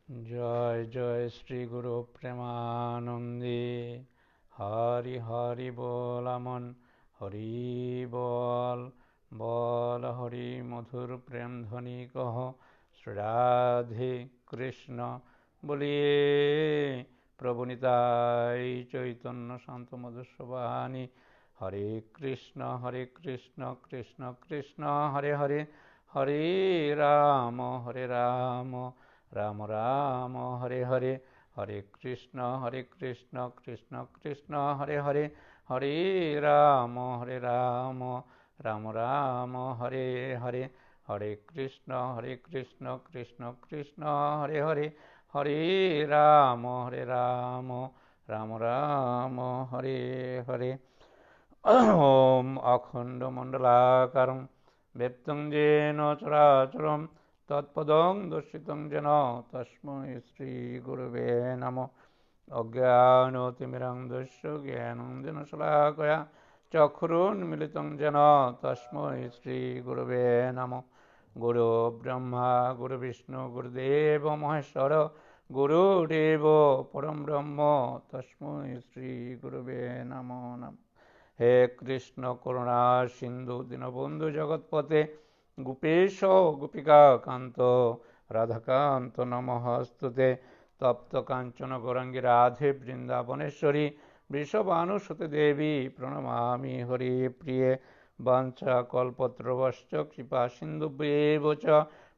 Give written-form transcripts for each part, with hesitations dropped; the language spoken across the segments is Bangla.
जय जय श्री गुरु प्रेमानंदे। हरि हरि बोल अमन हरि बोल। बोल हरि मधुर प्रेम ध्वनि कहो श्री राधे कृष्ण। बोलिए प्रभु निताई चैतन्य शांत मधुर स्वभानी। हरे कृष्ण कृष्ण कृष्ण हरे हरे, हरे राम राम राम हरे हरे, हरे कृष्ण कृष्ण कृष्ण हरे हरे, हरे राम राम राम हरे हरे, हरे कृष्ण कृष्ण कृष्ण हरे हरे, हरे राम राम राम हरे हरे। ओम अखंड मंडलाकारं व्यक्तं येन चराचरं तत्पदं दर्शितं येन तस्मै श्रीगुरवे नमः। अज्ञानतिमिरान्धस्य ज्ञानाञ्जनशलाकया चक्षुरुन्मीलितं येन तस्मै श्रीगुरवे नमः। गुरु ब्रह्मा गुरु विष्णु गुरुदेव महेश्वर गुरुदेव परं ब्रह्म तस्मै श्रीगुरवे नमो नमः। हे कृष्ण करुणा सिंधु दीनबंधु जगत्पते गोपेश गोपिका कांत राधाकांत नमस्ते। तप्त कांचन गौरांगी राधे वृंदावनेश्वरी वृषभानुसुते देवी प्रणमामि हरिप्रिये। वाञ्छा कल्पतरुश्च कृपा सिन्धुभ्येव च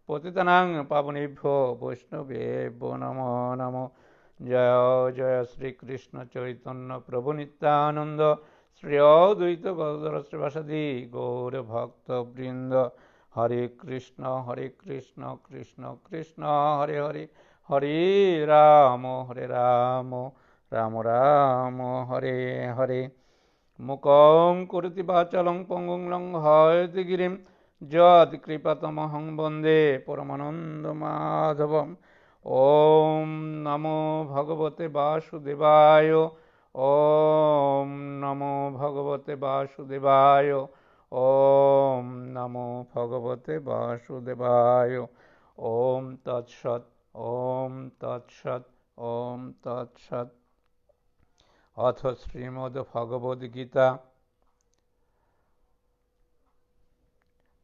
पतितानां पावनेभ्यो वैष्णवेभ्यो नमो नमो। जय जय श्री कृष्ण चैतन्य प्रभु नित्यानंद श्री अद्वैत गदाधर श्रीवासदि गौर भक्त वृंद। हरे कृष्ण कृष्ण कृष्ण हरे हरे, हरे राम राम राम हरे हरे। मुखं करोति वाचालं पंगुं लंघयति गिरिं यत्कृपातमहं वन्दे परमानन्दमाधवम्। ओम नमो भगवते वासुदेवाय, ओम नमो भगवते वासुदेवाय, ओम नमो भगवते वासुदेवाय। ओम तत्सत् ओम तत्सत् ओम तत्सत्। अथ श्रीमद्भगवद्गीता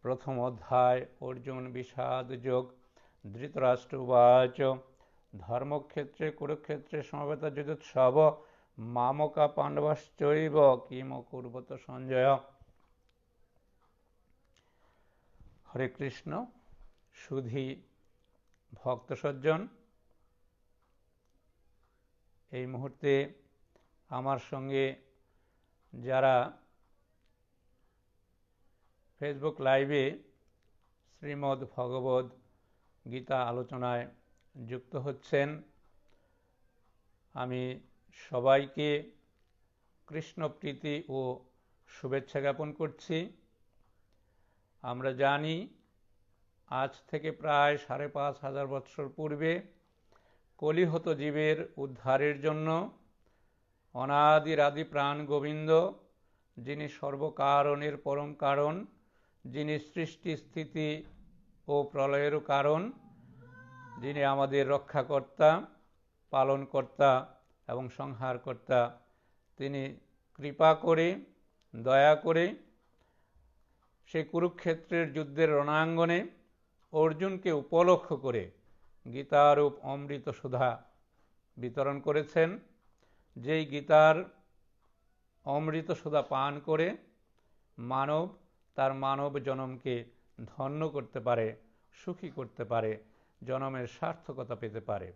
प्रथम अध्याय अर्जुन विषाद योग। धृतराष्ट्र उवाच धर्मक्षेत्रे कुरुक्षेत्रे समवेतयुजुत्सव मामका पांडवश्चैव किम कुर्वत संजय। हरे कृष्ण। सुधी भक्त सज्जन, এই মুহূর্তে আমার সঙ্গে যারা ফেসবুক লাইভে শ্রীমদ্ ভগবদ গীতা আলোচনায় যুক্ত হচ্ছেন, আমি সবাইকে কৃষ্ণ প্রীতি ও শুভেচ্ছা জ্ঞাপন করছি। আমরা জানি আজ থেকে প্রায় ৫,৫০০ বৎসর পূর্বে কলিহত জীবের উদ্ধারের জন্য অনাদির আদি প্রাণ গোবিন্দ, যিনি সর্বকারণের পরম কারণ, যিনি সৃষ্টি স্থিতি ও প্রলয়েরও কারণ, যিনি আমাদের রক্ষাকর্তা পালনকর্তা এবং সংহারকর্তা, তিনি কৃপা করে দয়া করে সেই কুরুক্ষেত্রের যুদ্ধের রণাঙ্গনে অর্জুনকে উপলক্ষ করে গীতারূপ অমৃত সুধা বিতরণ করেছেন। যেই গীতার অমৃত সুধা পান করে মানব তার মানব জন্মকে ধন্য করতে পারে, সুখী করতে পারে, জন্মের সার্থকতা পেতে পারে।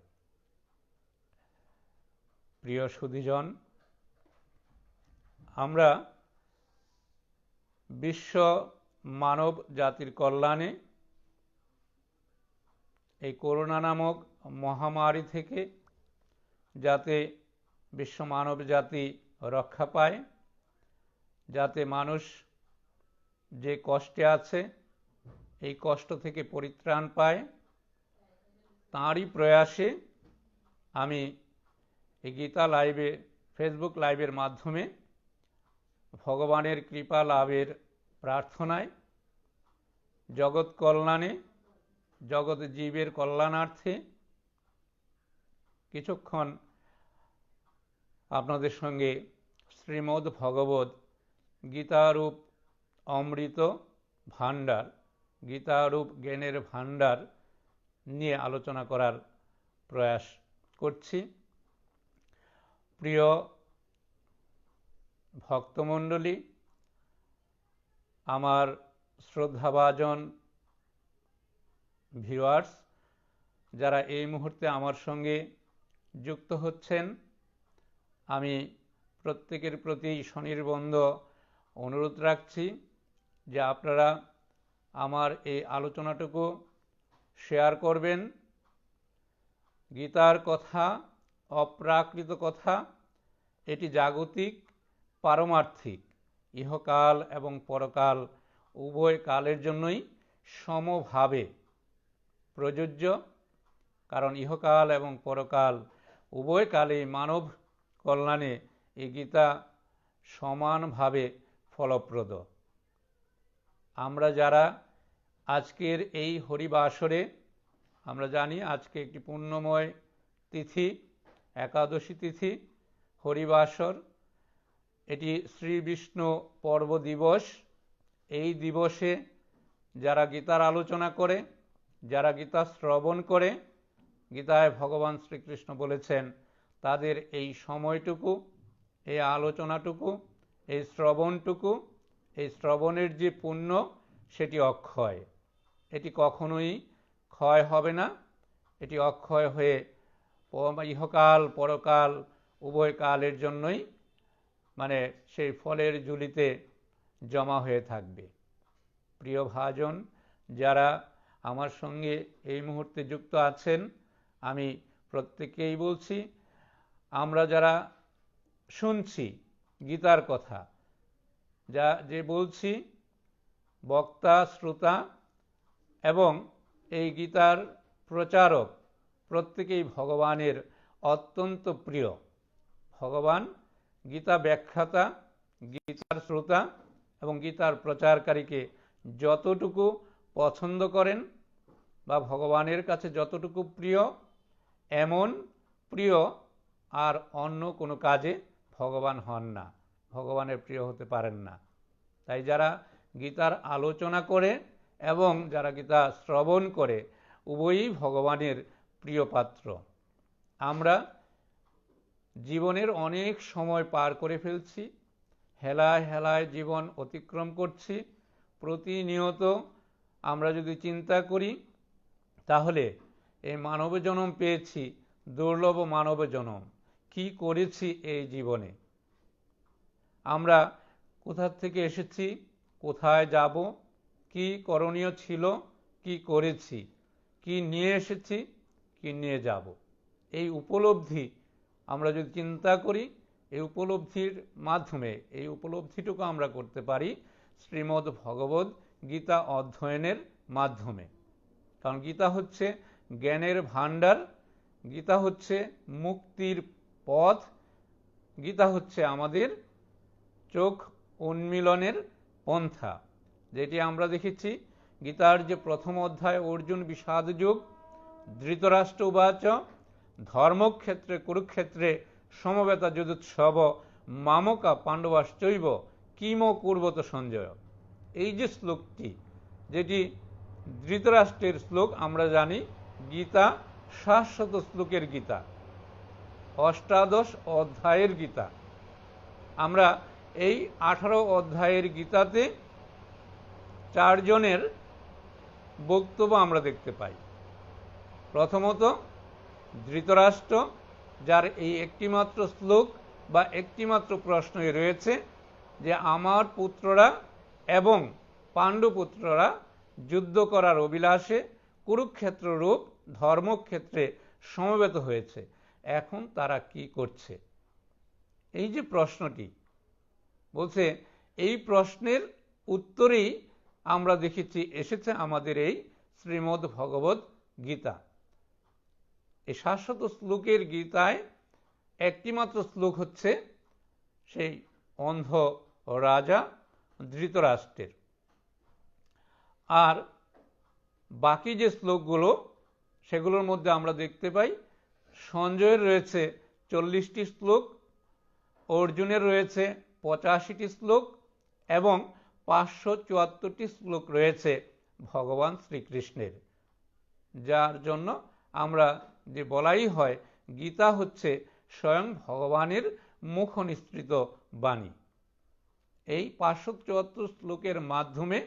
প্রিয় সুধীজন, আমরা বিশ্ব মানব জাতির কল্যাণে এই করোনা নামক মহামারী থেকে যাতে বিশ্ব মানব জাতি রক্ষা পায়, যাতে মানুষ যে কষ্টে আছে এই কষ্ট থেকে পরিত্রাণ পায়, তাঁরই প্রয়াসে আমি এই গীতা লাইভে ফেসবুক লাইভের মাধ্যমে ভগবানের কৃপা লাভের প্রার্থনায় জগৎ কল্যাণে, জগৎ জীবের কল্যাণার্থে কিছুক্ষণ আপনাদের সঙ্গে শ্রীমদ্ ভগবত গীতারূপ অমৃত ভাণ্ডার, গীতারূপ জ্ঞানের ভাণ্ডার নিয়ে আলোচনা করার প্রয়াস করছি। প্রিয় ভক্তমণ্ডলী, আমার শ্রদ্ধাভাজন ভিউয়ার্স, যারা এই মুহূর্তে আমার সঙ্গে যুক্ত হচ্ছেন, আমি প্রত্যেকের প্রতি সনির্বন্ধ অনুরোধ রাখছি যে আপনারা আমার এই আলোচনাটুকু শেয়ার করবেন। গীতার কথা অপ্রাকৃত কথা, এটি জাগতিক পারমার্থিক, ইহকাল এবং পরকাল উভয় কালের জন্যই সমভাবে প্রযোজ্য। কারণ ইহকাল এবং পরকাল উভয় কালেই মানব কল্যাণে এই গীতা সমানভাবে ফলপ্রদ। আমরা যারা আজকের এই হরিবাসরে, আমরা জানি আজকে একটি পুণ্যময় তিথি, একাদশী তিথি, হরিবাসর, এটি শ্রী বিষ্ণু পর্ব দিবস। এই দিবসে যারা গীতার আলোচনা করে, যারা গীতা শ্রবণ করে, গীতায় ভগবান শ্রীকৃষ্ণ বলেছেন তাদের এই সময়টুকু, এই আলোচনাটুকু, এই শ্রবণটুকু, এই শ্রবণের যে পুণ্য, সেটি অক্ষয়। এটি কখনোই ক্ষয় হবে না, এটি অক্ষয় হয়ে ইহকাল পরকাল উভয় কালের জন্যই সেই ফলের ঝুলিতে জমা হয়ে থাকবে। প্রিয় ভাজন, যারা আমার সঙ্গে এই মুহূর্তে যুক্ত আছেন, আমি প্রত্যেককেই বলছি, আমরা যারা শুনছি গীতার কথা, যে বলছি, বক্তা, শ্রোতা এবং এই গীতার প্রচারক প্রত্যেকেই ভগবানের অত্যন্ত প্রিয়। ভগবান গীতা ব্যাখ্যাতা, গীতার শ্রোতা এবং গীতার প্রচারকারীকে যতটুকু পছন্দ করেন বা ভগবানের কাছে যতটুকু প্রিয়, এমন প্রিয় আর অন্য কোনো কাজে ভগবান হন না, ভগবানের প্রিয় হতে পারেন না। তাই যারা গীতার আলোচনা করে এবং যারা গীতা শ্রবণ করে, উভয়ই ভগবানের প্রিয় পাত্র। আমরা জীবনের অনেক সময় পার করে ফেলছি, হেলায় হেলায় জীবন অতিক্রম করছি। প্রতিনিয়ত আমরা যদি চিন্তা করি, তাহলে এই মানব জনম পেয়েছি, দুর্লভ মানব জনম। কি করেছি এই জীবনে? আমরা কোথা থেকে এসেছি, কোথায় যাব, কি করণীয় ছিল, কি করেছি, কি নিয়ে এসেছি, কি নিয়ে যাব, এই উপলব্ধি আমরা যদি চিন্তা করি, এই উপলব্ধির মাধ্যমে, এই উপলব্ধিটুকু আমরা করতে পারি শ্রীমদ্ ভগবত গীতা অধ্যয়নের মাধ্যমে। কারণ গীতা হচ্ছে জ্ঞানের ভাণ্ডার, গীতা হচ্ছে মুক্তির পথ, গীতা হচ্ছে আমাদের চোখ উন্মিলনের পন্থা। যেটি আমরা দেখেছি, গীতার যে প্রথম অধ্যায় অর্জুন বিষাদ যুগ, ধৃতরাষ্ট্র উবাচ ধর্মক্ষেত্রে কুরুক্ষেত্রে সমবেতা যুদুৎসব মামকা পাণ্ডবাশ্চৈব কিম কুর্বত সঞ্জয়। এই যে শ্লোকটি, যেটি ধৃতরাষ্ট্রের শ্লোক, আমরা জানি গীতা 700 শ্লোকের গীতা, 18 অধ্যায়ের গীতা। আমরা এই 18 অধ্যায়ের গীতাতে 4 জনের বক্তব্য আমরা দেখতে পাই। প্রথমত ধৃতরাষ্ট্র, যার এই একটিমাত্র শ্লোক বা একটিমাত্র প্রশ্নই রয়েছে যে আমার পুত্ররা এবং পাণ্ডুপুত্ররা যুদ্ধ করার অভিলাষে কুরুক্ষেত্র রূপ ধর্মক্ষেত্রে সমবেত হয়েছে, এখন তারা কি করছে? এই যে প্রশ্নটি বলছে, এই প্রশ্নের উত্তরেই আমরা দেখেছি এসেছে আমাদের এই শ্রীমদ্ ভগবত গীতা। এই 700 শ্লোকের গীতায় একটিমাত্র শ্লোক হচ্ছে সেই অন্ধ রাজা ধৃতরাষ্ট্রের। আর বাকি যে শ্লোকগুলো, সেগুলোর মধ্যে আমরা দেখতে পাই সঞ্জয়ের রয়েছে 40টি শ্লোক, অর্জুনের রয়েছে 85টি শ্লোক এবং 574টি শ্লোক রয়েছে ভগবান শ্রীকৃষ্ণের, যার জন্য আমরা যে বলাই হয় গীতা হচ্ছে স্বয়ং ভগবানের মুখ নিঃসৃত বাণী। এই 574 শ্লোকের মাধ্যমে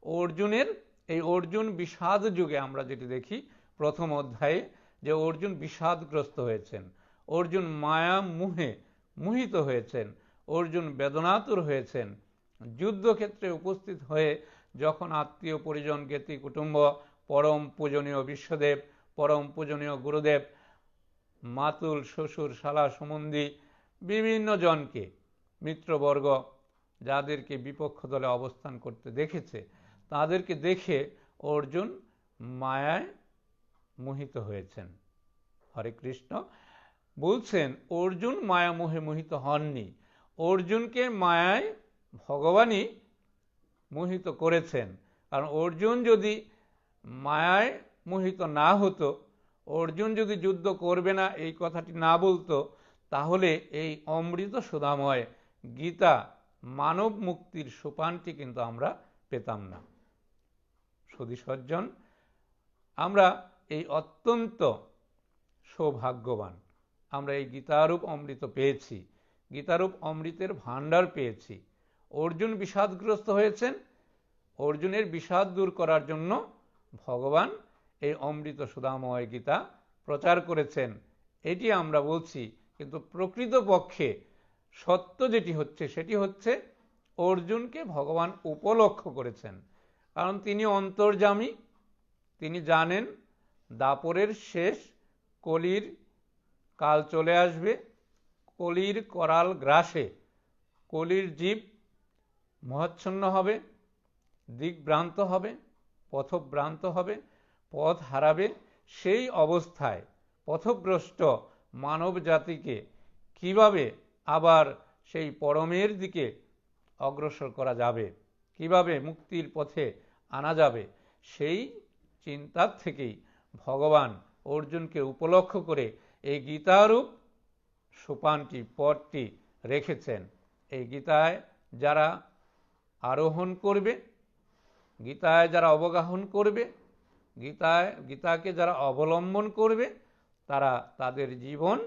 অর্জুনের এই অর্জুন বিষাদ যুগে আমরা যেটি দেখি প্রথম অধ্যায়ে যে অর্জুন বিষাদগ্রস্ত হয়েছেন, অর্জুন মায়া মোহে মোহিত হয়েছেন, অর্জুন বেদনাতুর হয়েছেন। যুদ্ধক্ষেত্রে উপস্থিত হয়ে যখন আত্মীয় পরিজন জ্ঞাতি কুটুম্ব, পরম পূজনীয় বিশ্বদেব, পরম পূজনীয় গুরুদেব, মাতুল শ্বশুর শালা সম্বন্ধী বিভিন্ন জনকে, মিত্রবর্গ যাদেরকে বিপক্ষ দলে অবস্থান করতে দেখেছে, তাদেরকে দেখে অর্জুন মায়ায় মোহিত হয়েছেন। হরে কৃষ্ণ। বলছেন অর্জুন মায়া মোহে মোহিত হননি, অর্জুনকে মায়ায় ভগবানই মোহিত করেছেন। কারণ অর্জুন যদি মায়ায় মোহিত না হতো, অর্জুন যদি যুদ্ধ করবে না এই কথাটি না বলতো, তাহলে এই অমৃত সুধাময় গীতা মানব মুক্তির সোপানটি কিন্তু আমরা পেতাম না। সুধী সজ্জন, আমরা এই অত্যন্ত সৌভাগ্যবান, আমরা এই গীতারূপ অমৃত পেয়েছি, গীতারূপ অমৃতের ভাণ্ডার পেয়েছি। অর্জুন বিষাদগ্রস্ত হয়েছেন, অর্জুনের বিষাদ দূর করার জন্য ভগবান এই অমৃত সুধাময় গীতা প্রচার করেছেন, এটি আমরা বলছি। কিন্তু প্রকৃতপক্ষে সত্য যেটি হচ্ছে সেটি হচ্ছে অর্জুনকে ভগবান উপলক্ষ করেছেন। কারণ তিনি অন্তর্যামী, তিনি জানেন দাপরের শেষ, কলির কাল চলে আসবে, কলির করাল গ্রাসে কলির জীব মহাচ্ছন্ন হবে, দিকভ্রান্ত হবে, পথভ্রান্ত হবে, পথ হারাবে। সেই অবস্থায় পথভ্রষ্ট মানব জাতিকে কিভাবে আবার সেই পরমের দিকে অগ্রসর করা যাবে, কিভাবে মুক্তির পথে আনা যাবে, সেই চিন্তার থেকেই ভগবান অর্জুনকে উপলক্ষ করে এই গীতারূপ সোপানটি, পথটি রেখেছেন। এই গীতায় যারা আরোহণ করবে, গীতায় যারা অবগাহন করবে, গীতাকে যারা অবলম্বন করবে, তারা তাদের জীবন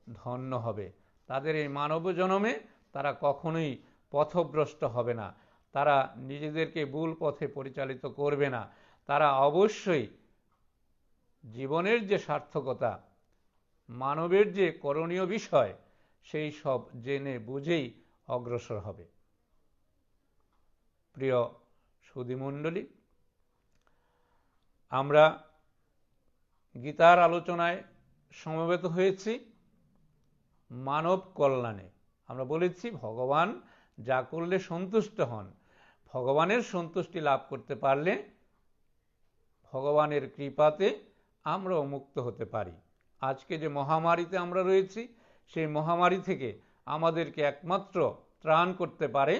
ধন্য হবে। তাদের এই মানব জন্মে তারা কখনোই পথভ্রষ্ট হবে না, তারা নিজেদেরকে ভুল পথে পরিচালিত করবে না, তারা অবশ্যই জীবনের যে সার্থকতা, মানবের যে করণীয় বিষয়, সেই সব জেনে বুঝেই অগ্রসর হবে। প্রিয় সুধীমণ্ডলী, আমরা গীতার আলোচনায় সমবেত হয়েছি মানব কল্যাণে। আমরা বলেছি ভগবান যা করলে সন্তুষ্ট হন, ভগবানের সন্তুষ্টি লাভ করতে পারলে ভগবানের কৃপাতে আমরাও মুক্ত হতে পারি। আজকে যে মহামারীতে আমরা রয়েছি, সেই মহামারী থেকে আমাদেরকে একমাত্র ত্রাণ করতে পারে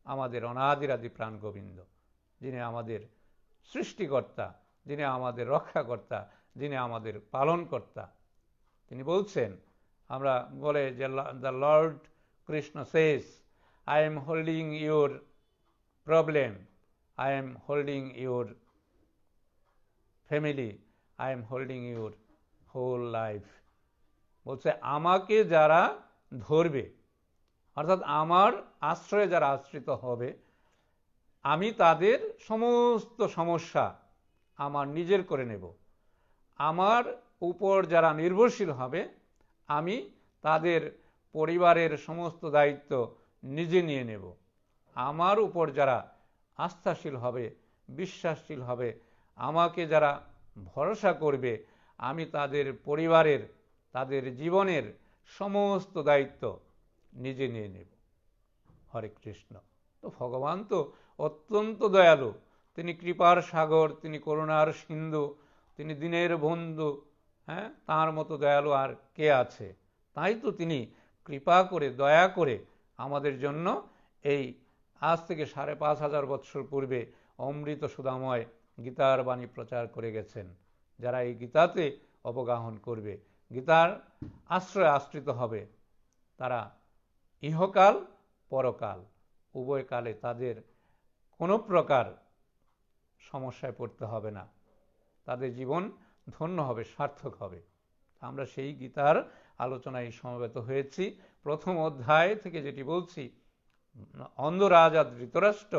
আমাদের অনাদিরাদি প্রাণ গোবিন্দ, যিনি আমাদের সৃষ্টিকর্তা, যিনি আমাদের রক্ষাকর্তা, যিনি আমাদের পালনকর্তা। তিনি বলছেন, আমরা বলে যে the lord Krishna says, I am holding your problem, I am holding your family, I am holding your whole life. বলছে আমাকে যারা ধরবে, অর্থাৎ আমার আশ্রয়ে যারা আশ্রিত হবে, আমি তাদের সমস্ত সমস্যা আমার নিজের করে নেব। আমার উপর যারা নির্ভরশীল হবে, আমি তাদের পরিবারের সমস্ত দায়িত্ব নিজে নিয়ে নেব। আমার উপর যারা আস্থাশীল হবে, বিশ্বাসশীল হবে, আমাকে যারা ভরসা করবে, আমি তাদের পরিবারের, তাদের জীবনের সমস্ত দায়িত্ব নিজে নিয়ে নেব। হরে কৃষ্ণ। তো ভগবান তো অত্যন্ত দয়ালু, তিনি কৃপার সাগর, তিনি করুণার সিন্ধু, তিনি দীনের বন্ধু। হ্যাঁ, তাঁর মতো দয়ালু আর কে আছে? তাই তো তিনি কৃপা করে, দয়া করে আমাদের জন্য এই আজ থেকে 5,500 বৎসর পূর্বে অমৃত সুধাময় গীতার বাণী প্রচার করে গেছেন। যারা এই গীতাতে অবগাহন করবে গীতার আশ্রয়ে আশ্রিত হবে তারা ইহকাল পরকাল উভয় কালে তাদের কোনো প্রকার সমস্যায় পড়তে হবে না, তাদের জীবন ধন্য হবে, সার্থক হবে। আমরা সেই গীতার আলোচনায় সমবেত হয়েছি। প্রথম অধ্যায় থেকে যেটি বলছি, অন্ধ রাজা ধৃতরাষ্ট্র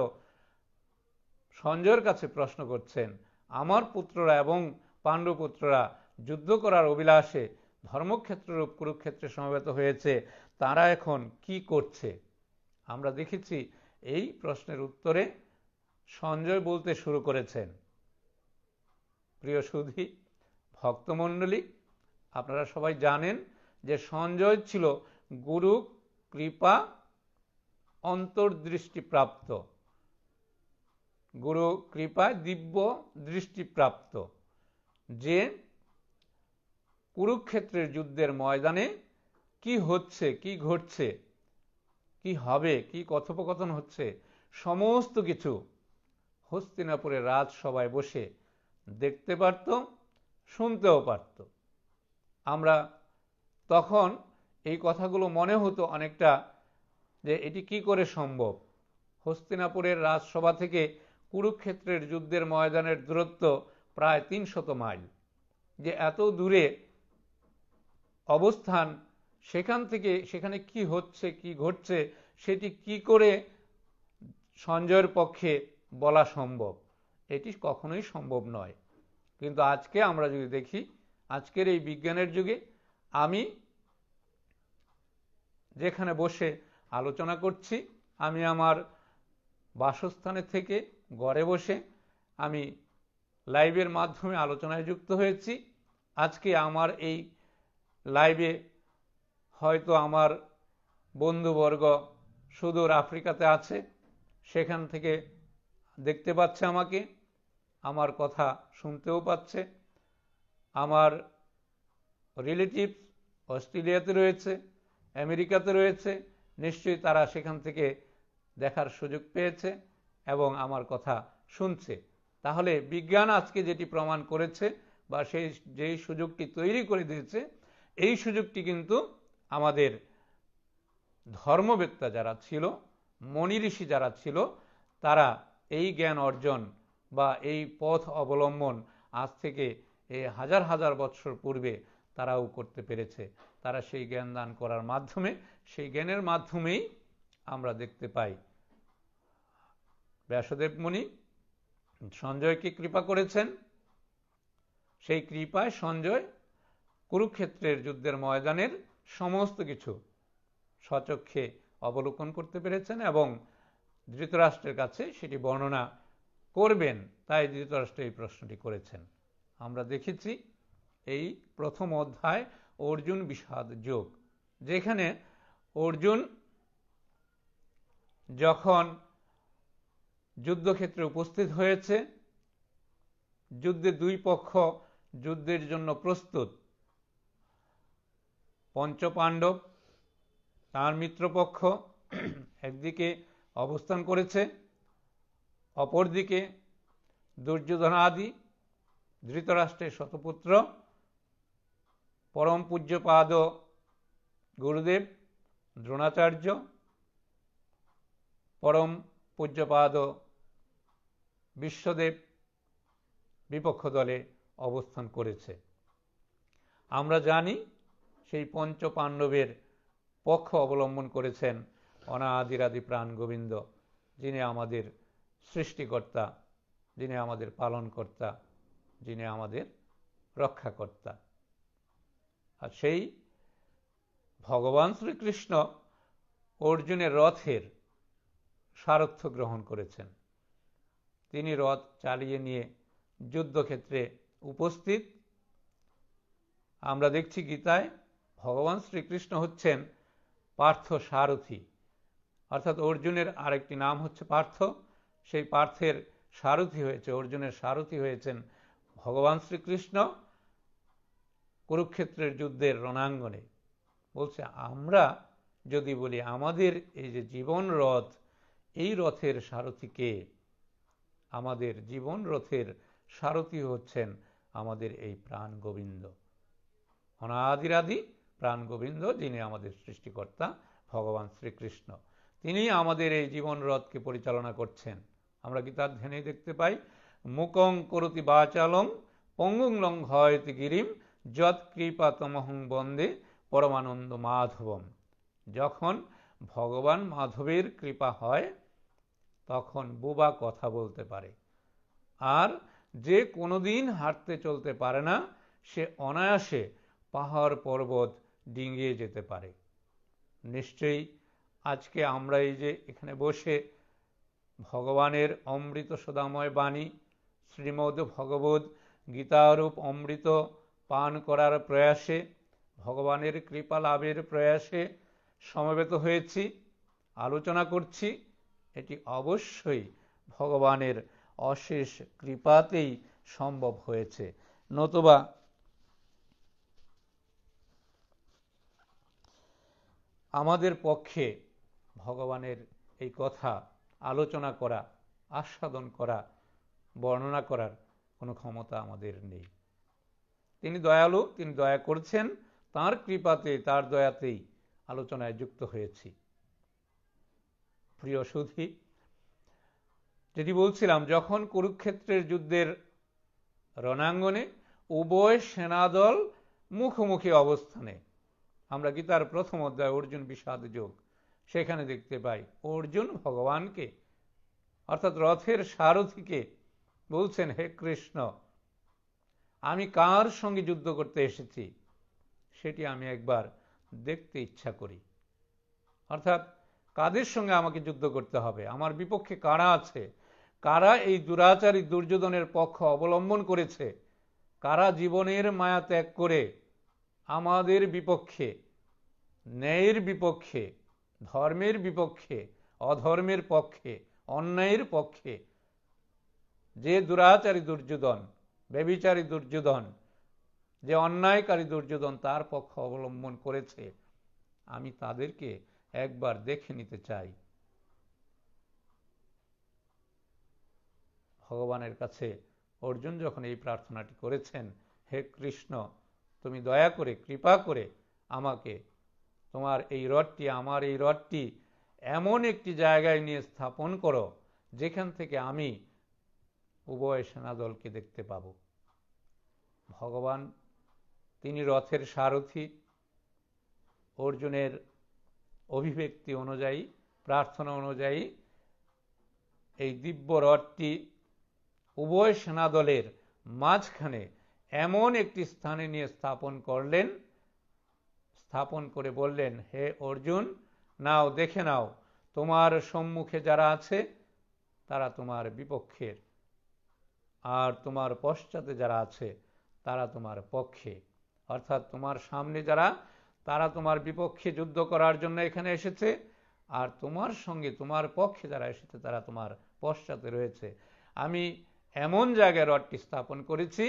সঞ্জয়ের কাছে প্রশ্ন করছেন, আমার পুত্ররা এবং পাণ্ডুপুত্ররা যুদ্ধ করার অভিলাষে ধর্মক্ষেত্ররূপ কুরুক্ষেত্রে সমবেত হয়েছে, তারা এখন কি করছে? আমরা দেখেছি এই প্রশ্নের উত্তরে সঞ্জয় বলতে শুরু করেছেন, প্রিয় সুধী ভক্তমণ্ডলী, আপনারা সবাই জানেন যে সঞ্জয় ছিল গুরু কৃপা অন্তর্দৃষ্টিপ্রাপ্ত, গুরু কৃপায় দিব্য দৃষ্টিপ্রাপ্ত, যে কুরুক্ষেত্রের যুদ্ধের ময়দানে কি হচ্ছে, কি ঘটছে, কি হবে, কি কথোপকথন হচ্ছে, সমস্ত কিছু হস্তিনাপুরের রাজসভায় বসে দেখতে পারত, শুনতেও পারত। আমরা তখন এই কথাগুলো মনে হতো অনেকটা যে এটি কি করে সম্ভব। হস্তিনাপুরের রাজসভা থেকে কুরুক্ষেত্রের যুদ্ধের ময়দানের দূরত্ব প্রায় ৩০০ মাইল, যে এত দূরে অবস্থান, সেখান থেকে সেখানে কি হচ্ছে, কি ঘটছে, সেটি কি করে সঞ্জয়ের পক্ষে বলা সম্ভব? এটি কখনোই সম্ভব নয়। কিন্তু আজকে আমরা যদি দেখি, আজকের এই বিজ্ঞানের যুগে আমি যেখানে বসে আলোচনা করছি, আমি আমার বাসস্থানে থেকে ঘরে বসে আমি লাইভের মাধ্যমে আলোচনায় যুক্ত হয়েছি। আজকে আমার এই লাইভে হয়তো আমার বন্ধুবর্গ সুদূর আফ্রিকাতে আছে, সেখান থেকে দেখতে পাচ্ছে আমাকে, আমার কথা শুনতেও পাচ্ছে। আমার রিলেটিভস অস্ট্রেলিয়াতে রয়েছে, আমেরিকাতে রয়েছে, নিশ্চয়ই তারা সেখান থেকে দেখার সুযোগ পেয়েছে এবং আমার কথা শুনছে। তাহলে বিজ্ঞান আজকে যেটি প্রমাণ করেছে বা যেই সুযোগটি তৈরি করে দিয়েছে, এই সুযোগটি কিন্তু আমাদের ধর্মবেত্তা যারা ছিল, মনি ঋষি যারা ছিল, তারা এই জ্ঞান অর্জন বা এই পথ অবলম্বন আজ থেকে এই হাজার হাজার বৎসর পূর্বে তারাও করতে পেরেছে। তারা সেই জ্ঞান দান করার মাধ্যমে, সেই জ্ঞানের মাধ্যমেই আমরা দেখতে পাই ব্যাসদেব মুনি সঞ্জয়কে কৃপা করেছেন। সেই কৃপায় সঞ্জয় কুরুক্ষেত্রের যুদ্ধের ময়দানের সমস্ত কিছু স্বচক্ষে অবলোকন করতে পেরেছেন এবং ধৃতরাষ্ট্রের কাছে সেটি বর্ণনা করবেন, তাই ধৃতরাষ্ট্র এই প্রশ্নটি করেছেন। আমরা দেখেছি এই প্রথম অধ্যায় অর্জুন বিষাদ যোগ, যেখানে অর্জুন যখন যুদ্ধক্ষেত্রে উপস্থিত হয়েছে, যুদ্ধে দুই পক্ষ যুদ্ধের জন্য প্রস্তুত। পঞ্চপাণ্ডব তার মিত্রপক্ষ একদিকে অবস্থান করেছে, অপরদিকে দুর্যোধনাদি ধৃতরাষ্ট্রের শতপুত্র পরম পূজ্যপাদ গুরুদেব দ্রোণাচার্য, পরম পূজ্যপাদ বিশ্বদেব বিপক্ষ দলে অবস্থান করেছে। আমরা জানি সেই পঞ্চ পাণ্ডবের পক্ষ অবলম্বন করেছেন অনাদিরাদি প্রাণ গোবিন্দ, যিনি আমাদের সৃষ্টিকর্তা, যিনি আমাদের পালনকর্তা, যিনি আমাদের রক্ষাকর্তা। আর সেই ভগবান শ্রীকৃষ্ণ অর্জুনের রথের সারথ্য গ্রহণ করেছেন। তিনি রথ চালিয়ে নিয়ে যুদ্ধক্ষেত্রে উপস্থিত। আমরা দেখছি গীতায় ভগবান শ্রীকৃষ্ণ হচ্ছেন পার্থ সারথী, অর্থাৎ অর্জুনের আরেকটি নাম হচ্ছে পার্থ। সেই পার্থের সারথী হয়েছে, অর্জুনের সারথী হয়েছেন ভগবান শ্রীকৃষ্ণ কুরুক্ষেত্রের যুদ্ধের রণাঙ্গনে। বলছে আমরা যদি বলি আমাদের এই যে জীবন রথ, এই রথের সারথী কে? আমাদের জীবন রথের সারথী হচ্ছেন আমাদের এই প্রাণ গোবিন্দ, অনাদিরাদি প্রাণ গোবিন্দ, যিনি আমাদের সৃষ্টিকর্তা ভগবান শ্রীকৃষ্ণ, তিনি আমাদের এই জীবন রথকে পরিচালনা করছেন। আমরা গীতার ধ্যানে দেখতে পাই, মুকং করতি বাচালং পঙ্গুং লঙ্ঘয়তি গিরিম যৎ কৃপা তমহং বন্দে পরমানন্দ মাধবম। যখন ভগবান মাধবের কৃপা হয় তখন বোবা কথা বলতে পারে, আর যে কোনোদিন হাঁটতে চলতে পারে না সে অনায়াসে পাহাড় পর্বত ডিঙিয়ে যেতে পারে। নিশ্চয়ই আজকে আমরা এই যে এখানে বসে ভগবানের অমৃত সুধাময় বাণী শ্রীমদ্ ভগবদ্ গীতারূপ অমৃত পান করার প্রয়াসে, ভগবানের কৃপা লাভের প্রয়াসে সমবেত হয়েছি, আলোচনা করছি, এটি অবশ্যই ভগবানের অশেষ কৃপাতেই সম্ভব হয়েছে। নতুবা আমাদের পক্ষে ভগবানের এই কথা আলোচনা করা, আস্বাদন করা, বর্ণনা করার কোনো ক্ষমতা আমাদের নেই। তিনি দয়ালু, তিনি দয়া করছেন, তাঁর কৃপাতে, তাঁর দয়াতেই আলোচনায় যুক্ত হয়েছি। প্রিয় সুধী, যেটি বলছিলাম, যখন কুরুক্ষেত্রের যুদ্ধের রণাঙ্গনে উভয় সেনাদল মুখোমুখি অবস্থানে, আমরা গীতার প্রথম অধ্যায় অর্জুন বিষাদ যোগ, সেখানে দেখতে পাই অর্জুন ভগবানকে অর্থাৎ রথের সারথীকে বলছেন, হে কৃষ্ণ, আমি কার সঙ্গে যুদ্ধ করতে এসেছি সেটি আমি একবার দেখতে ইচ্ছা করি। অর্থাৎ কাদের সঙ্গে আমাকে যুদ্ধ করতে হবে, আমার বিপক্ষে কারা আছে, কারা এই দুরাচারী দুর্যোধনের পক্ষ অবলম্বন করেছে, কারা জীবনের মায়া ত্যাগ করে আমাদের বিপক্ষে, ন্যায়ের বিপক্ষে, ধর্মের বিপক্ষে, অধর্মের পক্ষে, অন্যায়ের পক্ষে, যে দুরাচারী দুর্যোধন, ব্যভিচারী দুর্যোধন, যে অন্যায়কারী দুর্যোধন তার পক্ষ অবলম্বন করেছে, আমি তাদেরকে একবার দেখে নিতে চাই। ভগবানের কাছে অর্জুন যখন এই প্রার্থনাটি করেছেন, হে কৃষ্ণ, তুমি দয়া করে, কৃপা করে আমাকে তোমার এই রথটি, আমার এই রথটি এমন একটি জায়গায় নিয়ে স্থাপন করো যেখান থেকে আমি উভয় সেনাদলকে দেখতে পাব। ভগবান তিনি রথের সারথি, অর্জুনের অভিব্যক্তি অনুযায়ী, প্রার্থনা অনুযায়ী এই দিব্য রথটি উভয় সেনাদলের মাঝখানে এমন একটি স্থানে নিয়ে স্থাপন করলেন, স্থাপন করে বললেন, হে অর্জুন, নাও, দেখে নাও, তোমার সম্মুখে যারা আছে তারা তোমার বিপক্ষের, আর তোমার পশ্চাতে যারা আছে তারা তোমার পক্ষে। অর্থাৎ তোমার সামনে যারা, তারা তোমার বিপক্ষে যুদ্ধ করার জন্য এখানে এসেছে, আর তোমার সঙ্গে, তোমার পক্ষে যারা এসেছে তারা তোমার পশ্চাতে রয়েছে। আমি এমন জায়গায় রথটি স্থাপন করেছি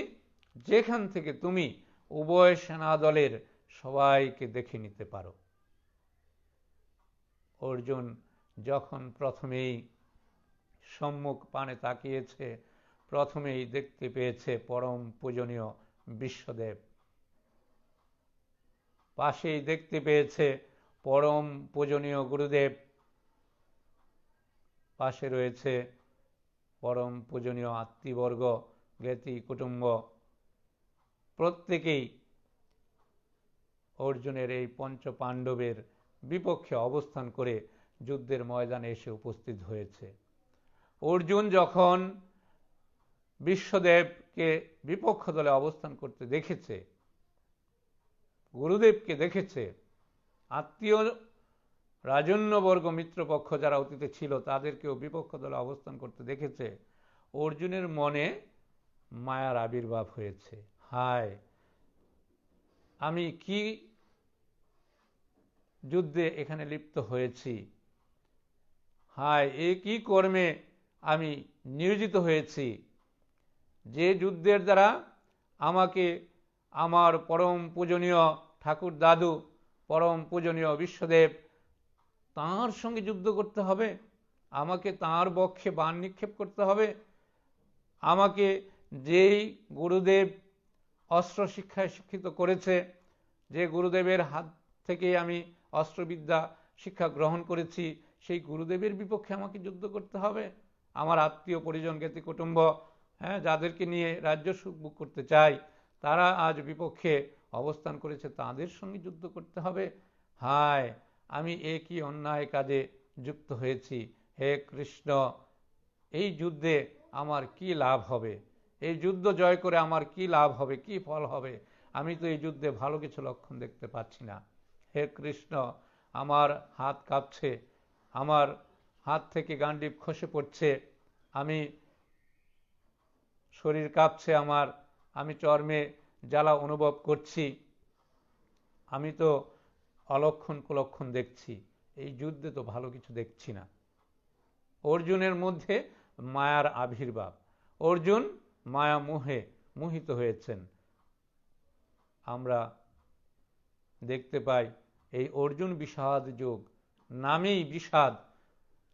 যেখান থেকে তুমি উভয় সেনাদলের সবাইকে দেখে নিতে পারো। অর্জুন যখন প্রথমেই সম্মুখ পানে তাকিয়েছে, প্রথমেই দেখতে পেয়েছে পরম পূজনীয় বিশ্বদেব, পাশেই দেখতে পেয়েছে পরম পূজনীয় গুরুদেব, পাশে রয়েছে পরম পূজনীয় আত্মীয়বর্গ, জ্ঞাতি কুটুম্ব, প্রত্যেকেই অর্জুনের এই পঞ্চ পাণ্ডবের বিপক্ষে অবস্থান করে যুদ্ধের ময়দানে এসে উপস্থিত হয়েছে। অর্জুন যখন বিশ্বদেবকে বিপক্ষ দলে অবস্থান করতে দেখেছে, গুরুদেবকে দেখেছে, আত্মীয় রাজন্যবর্গ মিত্রপক্ষ যারা অতীতে ছিল তাদেরকেও বিপক্ষ দলে অবস্থান করতে দেখেছে, অর্জুনের মনে মায়ার আবির্ভাব হয়েছে। হায়, আমি কি যুদ্ধে এখানে লিপ্ত হয়েছি, হায়, এ কি কর্মে আমি নিয়োজিত হয়েছি, যে যুদ্ধের দ্বারা আমাকে আমার পরম পূজনীয় ঠাকুর দাদু, পরম পূজনীয় বিশ্বদেব, তাঁর সঙ্গে যুদ্ধ করতে হবে, আমাকে তাঁর বক্ষে বাণ নিক্ষেপ করতে হবে, আমাকে যেই গুরুদেব অস্ত্র শিক্ষায় শিক্ষিত করেছে, যে গুরুদেবের হাত থেকে আমি অস্ত্রবিদ্যা শিক্ষা গ্রহণ করেছি, সেই গুরুদেবের বিপক্ষে আমাকে যুদ্ধ করতে হবে? আমার আত্মীয় পরিজন জ্ঞাতি কুটুম্ব, যাদেরকে নিয়ে রাজ্য সুখ ভোগ করতে চাই, তারা আজ বিপক্ষে অবস্থান করেছে, তাদের সঙ্গে যুদ্ধ করতে হবে? হায়, আমি একই অন্যায় কাজে যুক্ত হয়েছি। হে কৃষ্ণ, এই যুদ্ধে আমার কি লাভ হবে? এই যুদ্ধ জয় করে আমার কি লাভ হবে, কি ফল হবে? আমি তো এই যুদ্ধে ভালো কিছু লক্ষণ দেখতে পাচ্ছি না। হে কৃষ্ণ, আমার হাত কাঁপছে, আমার হাত থেকে গান্ডীব খসে পড়ছে, আমি শরীর কাঁপছে আমার, আমি চর্মে জ্বালা অনুভব করছি, আমি তো অলক্ষণ কুলক্ষণ দেখছি, এই যুদ্ধে তো ভালো কিছু দেখছি না। অর্জুনের মধ্যে মায়ার আবির্ভাব, অর্জুন মায়া মোহে মোহিত হয়েছেন। আমরা দেখতে পাই এই অর্জুন বিষাদ যোগ নামেই বিষাদ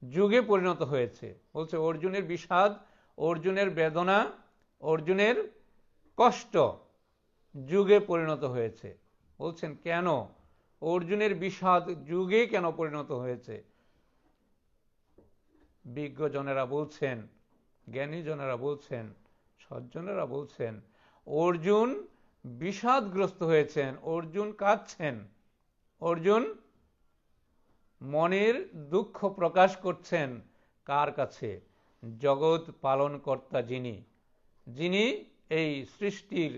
যুগে পরিণত হয়েছে। বলছে অর্জুনের বিষাদ, অর্জুনের বেদনা, অর্জুনের কষ্ট যুগে পরিণত হয়েছে। বলছেন কেন অর্জুনের বিষাদ যুগে কেন পরিণত হয়েছে? বিজ্ঞজনেরা বলছেন, জ্ঞানীজনেরা বলছেন, সজ্জনেরা বলছেন, অর্জুন বিষাদগ্রস্ত হয়েছেন, অর্জুন কাঁদছেন, অর্জুন মনের দুঃখ প্রকাশ করছেন। কার কাছে? জগৎ পালনকর্তা যিনি, যিনি এই সৃষ্টির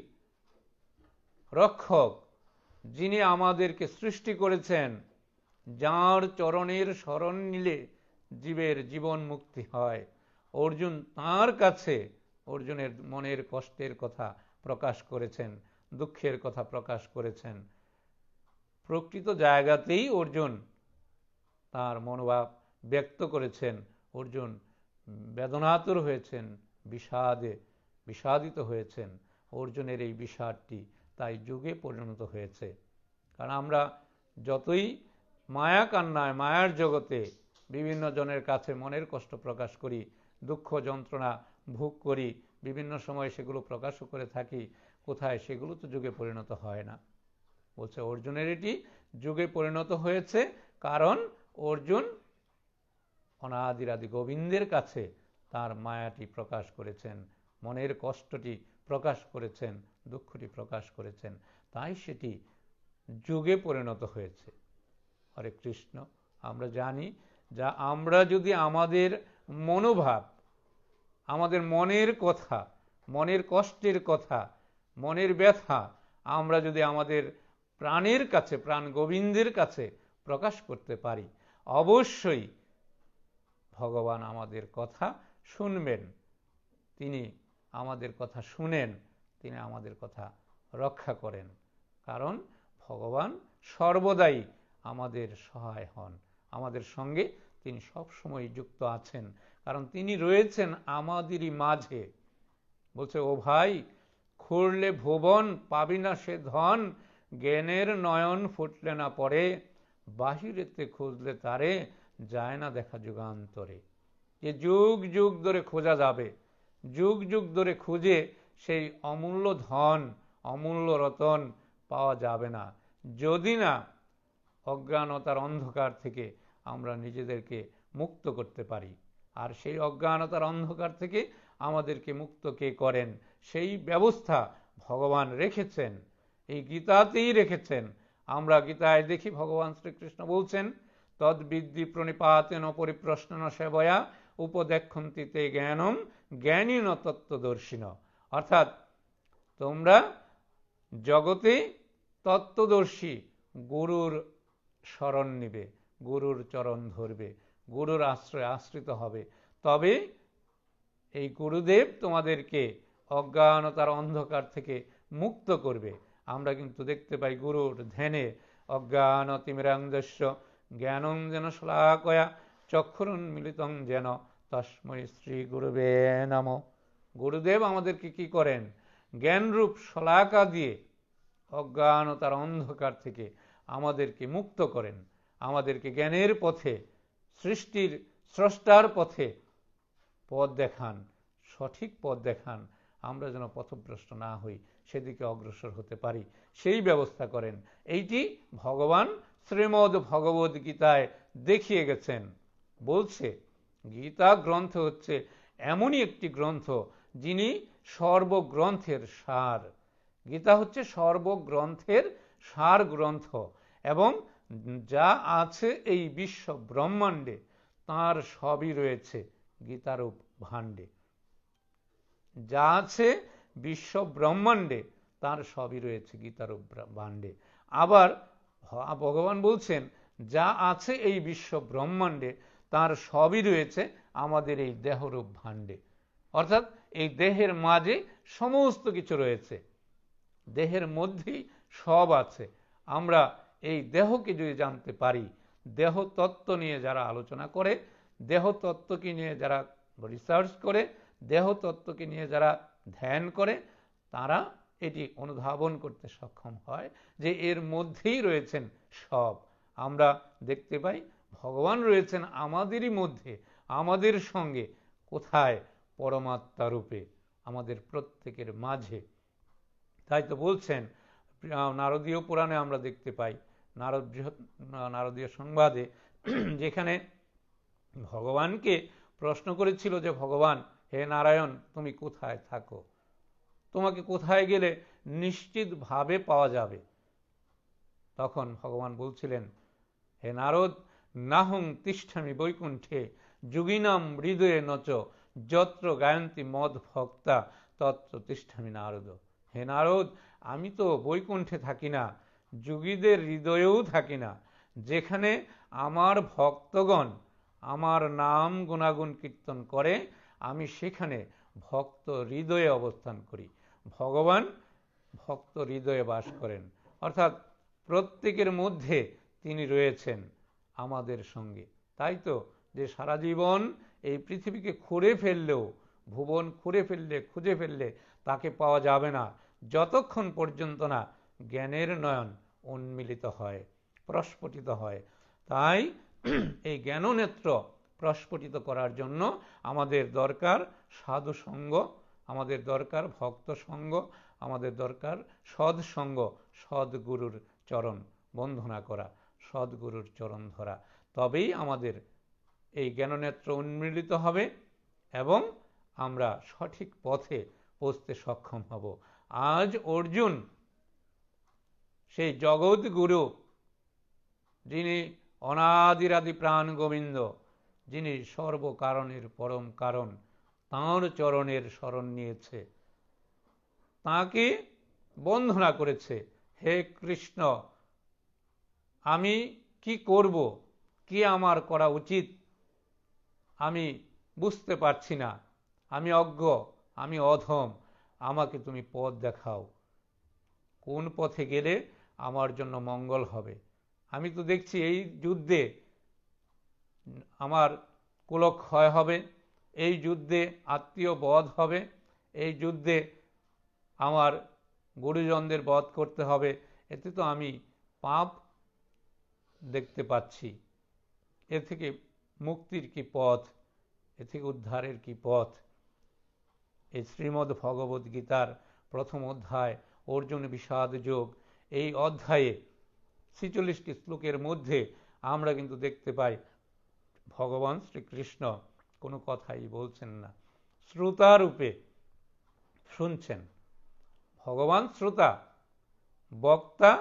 রক্ষক, যিনি আমাদেরকে সৃষ্টি করেছেন, যাঁর চরণের শরণ নিলে জীবের জীবন মুক্তি হয়, অর্জুন তাঁর কাছে অর্জুনের মনের কষ্টের কথা প্রকাশ করেছেন, দুঃখের কথা প্রকাশ করেছেন। প্রকৃত জায়গাতেই অর্জুন তার মনোভাব ব্যক্ত করেছেন। অর্জুন বেদনাতুর হয়েছেন, বিষাদিত হয়েছেন। অর্জুনের এই বিষাদটি তাই যুগে পরিণত হয়েছে। কারণ আমরা যতই মায়া কান্নায়, মায়ার জগতে বিভিন্ন জনের কাছে মনের কষ্ট প্রকাশ করি, দুঃখ যন্ত্রণা ভোগ করি, বিভিন্ন সময় সেগুলো প্রকাশও করে থাকি, কোথায় সেগুলো তো যুগে পরিণত হয় না। বলছে অর্জুনের এটি যুগে পরিণত হয়েছে, কারণ অর্জুন অনাদিরাদি গোবিন্দের কাছে তার মায়াটি প্রকাশ করেছেন, মনের কষ্টটি প্রকাশ করেছেন, দুঃখটি প্রকাশ করেছেন, তাই সেটি যুগে পরিণত হয়েছে। হরে কৃষ্ণ। আমরা জানি যা আমরা যদি আমাদের মনোভাব, আমাদের মনের কথা, মনের কষ্টের কথা, মনের ব্যথা আমরা যদি আমাদের প্রাণের কাছে, প্রাণ গোবিন্দের কাছে প্রকাশ করতে পারি, অবশ্যই ভগবান আমাদের কথা শুনবেন। তিনি আমাদের কথা শুনেন, তিনি আমাদের কথা রক্ষা করেন। কারণ ভগবান সর্বদাই আমাদের সহায় হন, আমাদের সঙ্গে তিনি সবসময় যুক্ত আছেন, কারণ তিনি রয়েছেন আমাদেরই মাঝে। বলছে ও ভাই, খুঁড়লে ভুবন পাবি না সে ধন, জ্ঞানের নয়ন ফুটলে না পড়ে, বাহিরেতে খুঁজলে তারে যায় না দেখা যুগান্তরে। যে যুগ যুগ ধরে খোঁজা যাবে, যুগ যুগ ধরে খুঁজে সেই অমূল্য ধন, অমূল্য রতন পাওয়া যাবে না, যদি না অজ্ঞানতার অন্ধকার থেকে আমরা নিজেদেরকে মুক্ত করতে পারি। আর সেই অজ্ঞানতার অন্ধকার থেকে আমাদেরকে মুক্ত কে করেন? সেই ব্যবস্থা ভগবান রেখেছেন, এই গীতাতেই রেখেছেন। আমরা গীতায় দেখি ভগবান শ্রীকৃষ্ণ বলছেন, তদ্বিদ্ধি প্রণিপাতেন পরিপ্রশ্নন সেবয়া উপদেক্ষন্তি তে জ্ঞানম জ্ঞানীন তত্ত্বদর্শিন। অর্থাৎ তোমরা জগতে তত্ত্বদর্শী গুরুর শরণ নিবে, গুরুর চরণ ধরবে, গুরুর আশ্রয়ে আশ্রিত হবে, তবে এই গুরুদেব তোমাদেরকে অজ্ঞানতার অন্ধকার থেকে মুক্ত করবে। আমরা কিন্তু দেখতে পাই গুরুর ধ্যানে অজ্ঞানতিমিরান্ধস্য জ্ঞানং যেন শলাকয়া চক্ষুরুন্মিলিতং যেন তস্मै শ্রী গুরুবে নমঃ। গুরুদেব আমাদেরকে কি করেন? জ্ঞানরূপ শলাকা দিয়ে অজ্ঞানতার অন্ধকার থেকে আমাদেরকে মুক্ত করেন, আমাদেরকে জ্ঞানের পথে, সৃষ্টির স্রষ্টার পথে পথ দেখান, সঠিক পথ দেখান। আমরা যেন পথভ্রষ্ট না হই, সেদিকে অগ্রসর হতে পারি, সেই ব্যবস্থা করেন। এইটি ভগবান শ্রীমদ্ ভগবদ গীতায় দেখিয়ে গেছেন। বলছে গীতা গ্রন্থ হচ্ছে এমনই একটি গ্রন্থ যিনি সর্বগ্রন্থের সার। গীতা হচ্ছে সর্বগ্রন্থের সার গ্রন্থ, এবং যা আছে এই বিশ্ব ব্রহ্মাণ্ডে তার সবই রয়েছে গীতারূপ ভাণ্ডে। যা আছে বিশ্ব ব্রহ্মাণ্ডে তার সবই রয়েছে গীতারূপ ভাণ্ডে। আবার ভগবান বলছেন যা আছে এই বিশ্ব ব্রহ্মাণ্ডে তার সবই রয়েছে আমাদের এই দেহরূপ ভাণ্ডে। অর্থাৎ এই দেহের মাঝে সমস্ত কিছু রয়েছে, দেহের মধ্যেই সব আছে। আমরা এই দেহকে যদি জানতে পারি, দেহ তত্ত্ব নিয়ে যারা আলোচনা করে, দেহ তত্ত্বকে নিয়ে যারা রিসার্চ করে, দেহ তত্ত্বকে নিয়ে যারা ধ্যান করে, তারা এটি অনুধাবন করতে সক্ষম হয় যে এর মধ্যেই রয়েছেন সব। আমরা দেখতে পাই ভগবান রয়েছেন আমাদেরই মধ্যে, আমাদের সঙ্গে। কোথায়? পরমাত্মা রূপে আমাদের প্রত্যেকের মাঝে। তাই তো বলছেন নারদীয় পুরাণে আমরা দেখতে পাই, নারদীয় সংবাদে, যেখানে ভগবানকে প্রশ্ন করেছিল যে ভগবান, হে নারায়ণ, তুমি কোথায় থাকো? তোমাকে কোথায় গেলে নিশ্চিতভাবে পাওয়া যাবে? তখন ভগবান বলছিলেন, হে নারদ, নাহং তিষ্ঠামি বৈকুণ্ঠে যোগিনাম হৃদয়ে নচ যত্র গায়ন্তি মদ ভক্তা তত্র তিষ্ঠামি নারদ। হে নারদ, আমি তো বৈকুণ্ঠে থাকি না, যোগীদের হৃদয়েও থাকি না। যেখানে আমার ভক্তগণ আমার নাম গুণাগুণ কীর্তন করে, আমি সেখানে ভক্ত হৃদয়ে অবস্থান করি। ভগবান ভক্ত হৃদয়ে বাস করেন, অর্থাৎ প্রত্যেকের মধ্যে তিনি রয়েছেন আমাদের সঙ্গে। তাই তো যে সারা জীবন এই পৃথিবীকে খুঁড়ে ফেললেও, ভুবন খুঁড়ে ফেললে, খুঁজে ফেললে তাকে পাওয়া যাবে না, যতক্ষণ পর্যন্ত না জ্ঞানের নয়ন উন্মিলিত হয়, প্রস্ফুটিত হয়। তাই এই জ্ঞাননেত্র প্রস্ফুটিত করার জন্য আমাদের দরকার সাধু সঙ্গ, আমাদের দরকার ভক্ত সঙ্গ, আমাদের দরকার সৎসঙ্গ, সদ্গুরুর চরণ বন্দনা করা, সদ্গুরুর চরণ ধরা। তবেই আমাদের এই জ্ঞাননেত্র উন্মিলিত হবে এবং আমরা সঠিক পথে পৌঁছতে সক্ষম হব। আজ অর্জুন সেই জগৎগুরু, যিনি অনাদিরাদি প্রাণ গোবিন্দ, যিনি সর্বকারণের পরম কারণ, তাঁর চরণের শরণ নিয়েছে, তাঁকে বন্দনা করেছে, হে কৃষ্ণ, আমি কি করব, কি আমার করা উচিত, আমি বুঝতে পারছি না, আমি অজ্ঞ, আমি অধম, আমাকে তুমি পথ দেখাও, কোন পথে গেলে আমার জন্য মঙ্গল হবে। আমি তো দেখছি এই যুদ্ধে আমার কুলক্ষয় হবে, এই যুদ্ধে আত্মীয় বধ হবে, এই যুদ্ধে আমার গুরুজনদের বধ করতে হবে। এতে তো আমি পাপ দেখতে পাচ্ছি। এ থেকে মুক্তির কি পথ, এ থেকে উদ্ধারের কি পথ? এই শ্রীমদ্ ভগবদ গীতার প্রথম অধ্যায় অর্জুন বিষাদ যোগ, এই অধ্যায়ে 46টি শ্লোকের মধ্যে আমরা কিন্তু দেখতে পাই ভগবান শ্রীকৃষ্ণ কোনো কথাই বলছেন না, শ্রোতারূপে শুনছেন। ভগবান শ্রোতা, বক্তা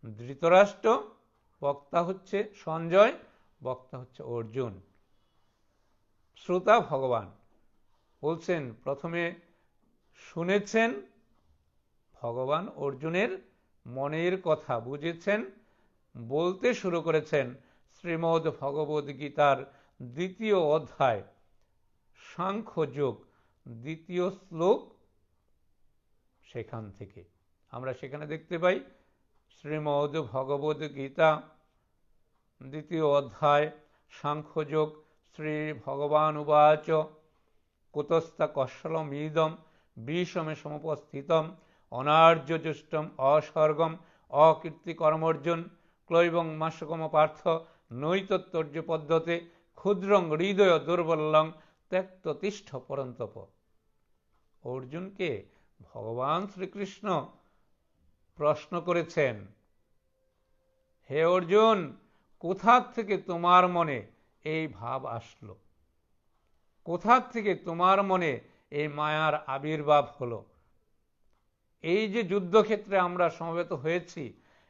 ধৃতরাষ্ট্র, বক্তা হচ্ছে সঞ্জয়, বক্তা হচ্ছে অর্জুন। শ্রোতা ভগবান বলছেন, প্রথমে শুনেছেন ভগবান অর্জুনের মনের কথা বুঝেছেন, বলতে শুরু করেছেন শ্রীমদ্ ভগবদ গীতার 2য় অধ্যায় সাংখ্যযোগ 2য় শ্লোক। সেখান থেকে আমরা সেখানে দেখতে পাই শ্রীমদ্ ভগবদ গীতা 2য় অধ্যায় সাংখ্যযোগ। শ্রী ভগবান উবাচ কুতস্থা কৌশলমিদম বিষমে সমুপস্থিতম অনার্যজুষ্টম অস্বর্গম অকীর্তিকর্মর্জুন ক্লৈবং মাসকম পার্থ নৈতত্তর্য পদ্ধতে ক্ষুদ্রং হৃদয় দুর্বলং ত্যক্ত তিষ্ঠ পরন্তপ। অর্জুনকে ভগবান শ্রীকৃষ্ণ প্রশ্ন করেছেন, হে অর্জুন, কোথা থেকে তোমার মনে এই ভাব আসলো? কোথা থেকে তোমার মনে এই মায়ার আবির্ভাব হলো? এই যে যুদ্ধক্ষেত্রে আমরা সমবেত হয়েছি,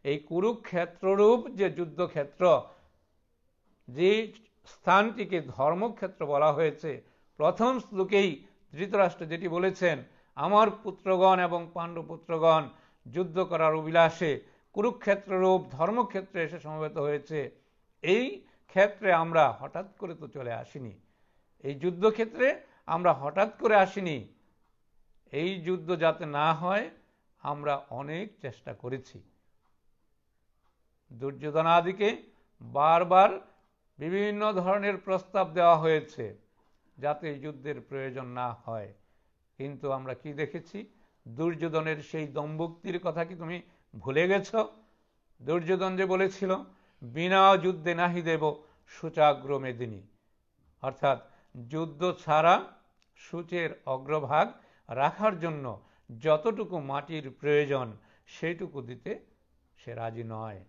এই কুরুক্ষেত্ররূপ যে যুদ্ধক্ষেত্র, যে স্থানটিকে ধর্মক্ষেত্র বলা হয়েছে, প্রথম শ্লোকেই ধৃতরাষ্ট্র যেটি বলেছেন, আমার পুত্রগণ এবং পাণ্ডবপুত্রগণ যুদ্ধ করার অভিলাষে কুরুক্ষেত্ররূপ ধর্মক্ষেত্রে এসে সমবেত হয়েছে। এই ক্ষেত্রে আমরা হঠাৎ করে তো চলে আসিনি, এই যুদ্ধক্ষেত্রে আমরা হঠাৎ করে আসিনি। এই যুদ্ধ যাতে না হয় আমরা অনেক চেষ্টা করেছি। দুর্যোধনাদিকে বারবার বিভিন্ন ধরনের প্রস্তাব দেওয়া হয়েছে যাতে এই যুদ্ধের প্রয়োজন না হয়, কিন্তু আমরা কি দেখেছি? দুর্যোধনের সেই দম্ভুক্তির কথা কি তুমি ভুলে গেছ? দুর্যোধন যে বলেছিল, বিনা যুদ্ধে নাহি দেব সূচাগ্র মেদিনী, অর্থাৎ যুদ্ধ ছাড়া সূচের অগ্রভাগ রাখার জন্য যতটুকু মাটির প্রয়োজন সেইটুকু দিতে সে রাজি নয়।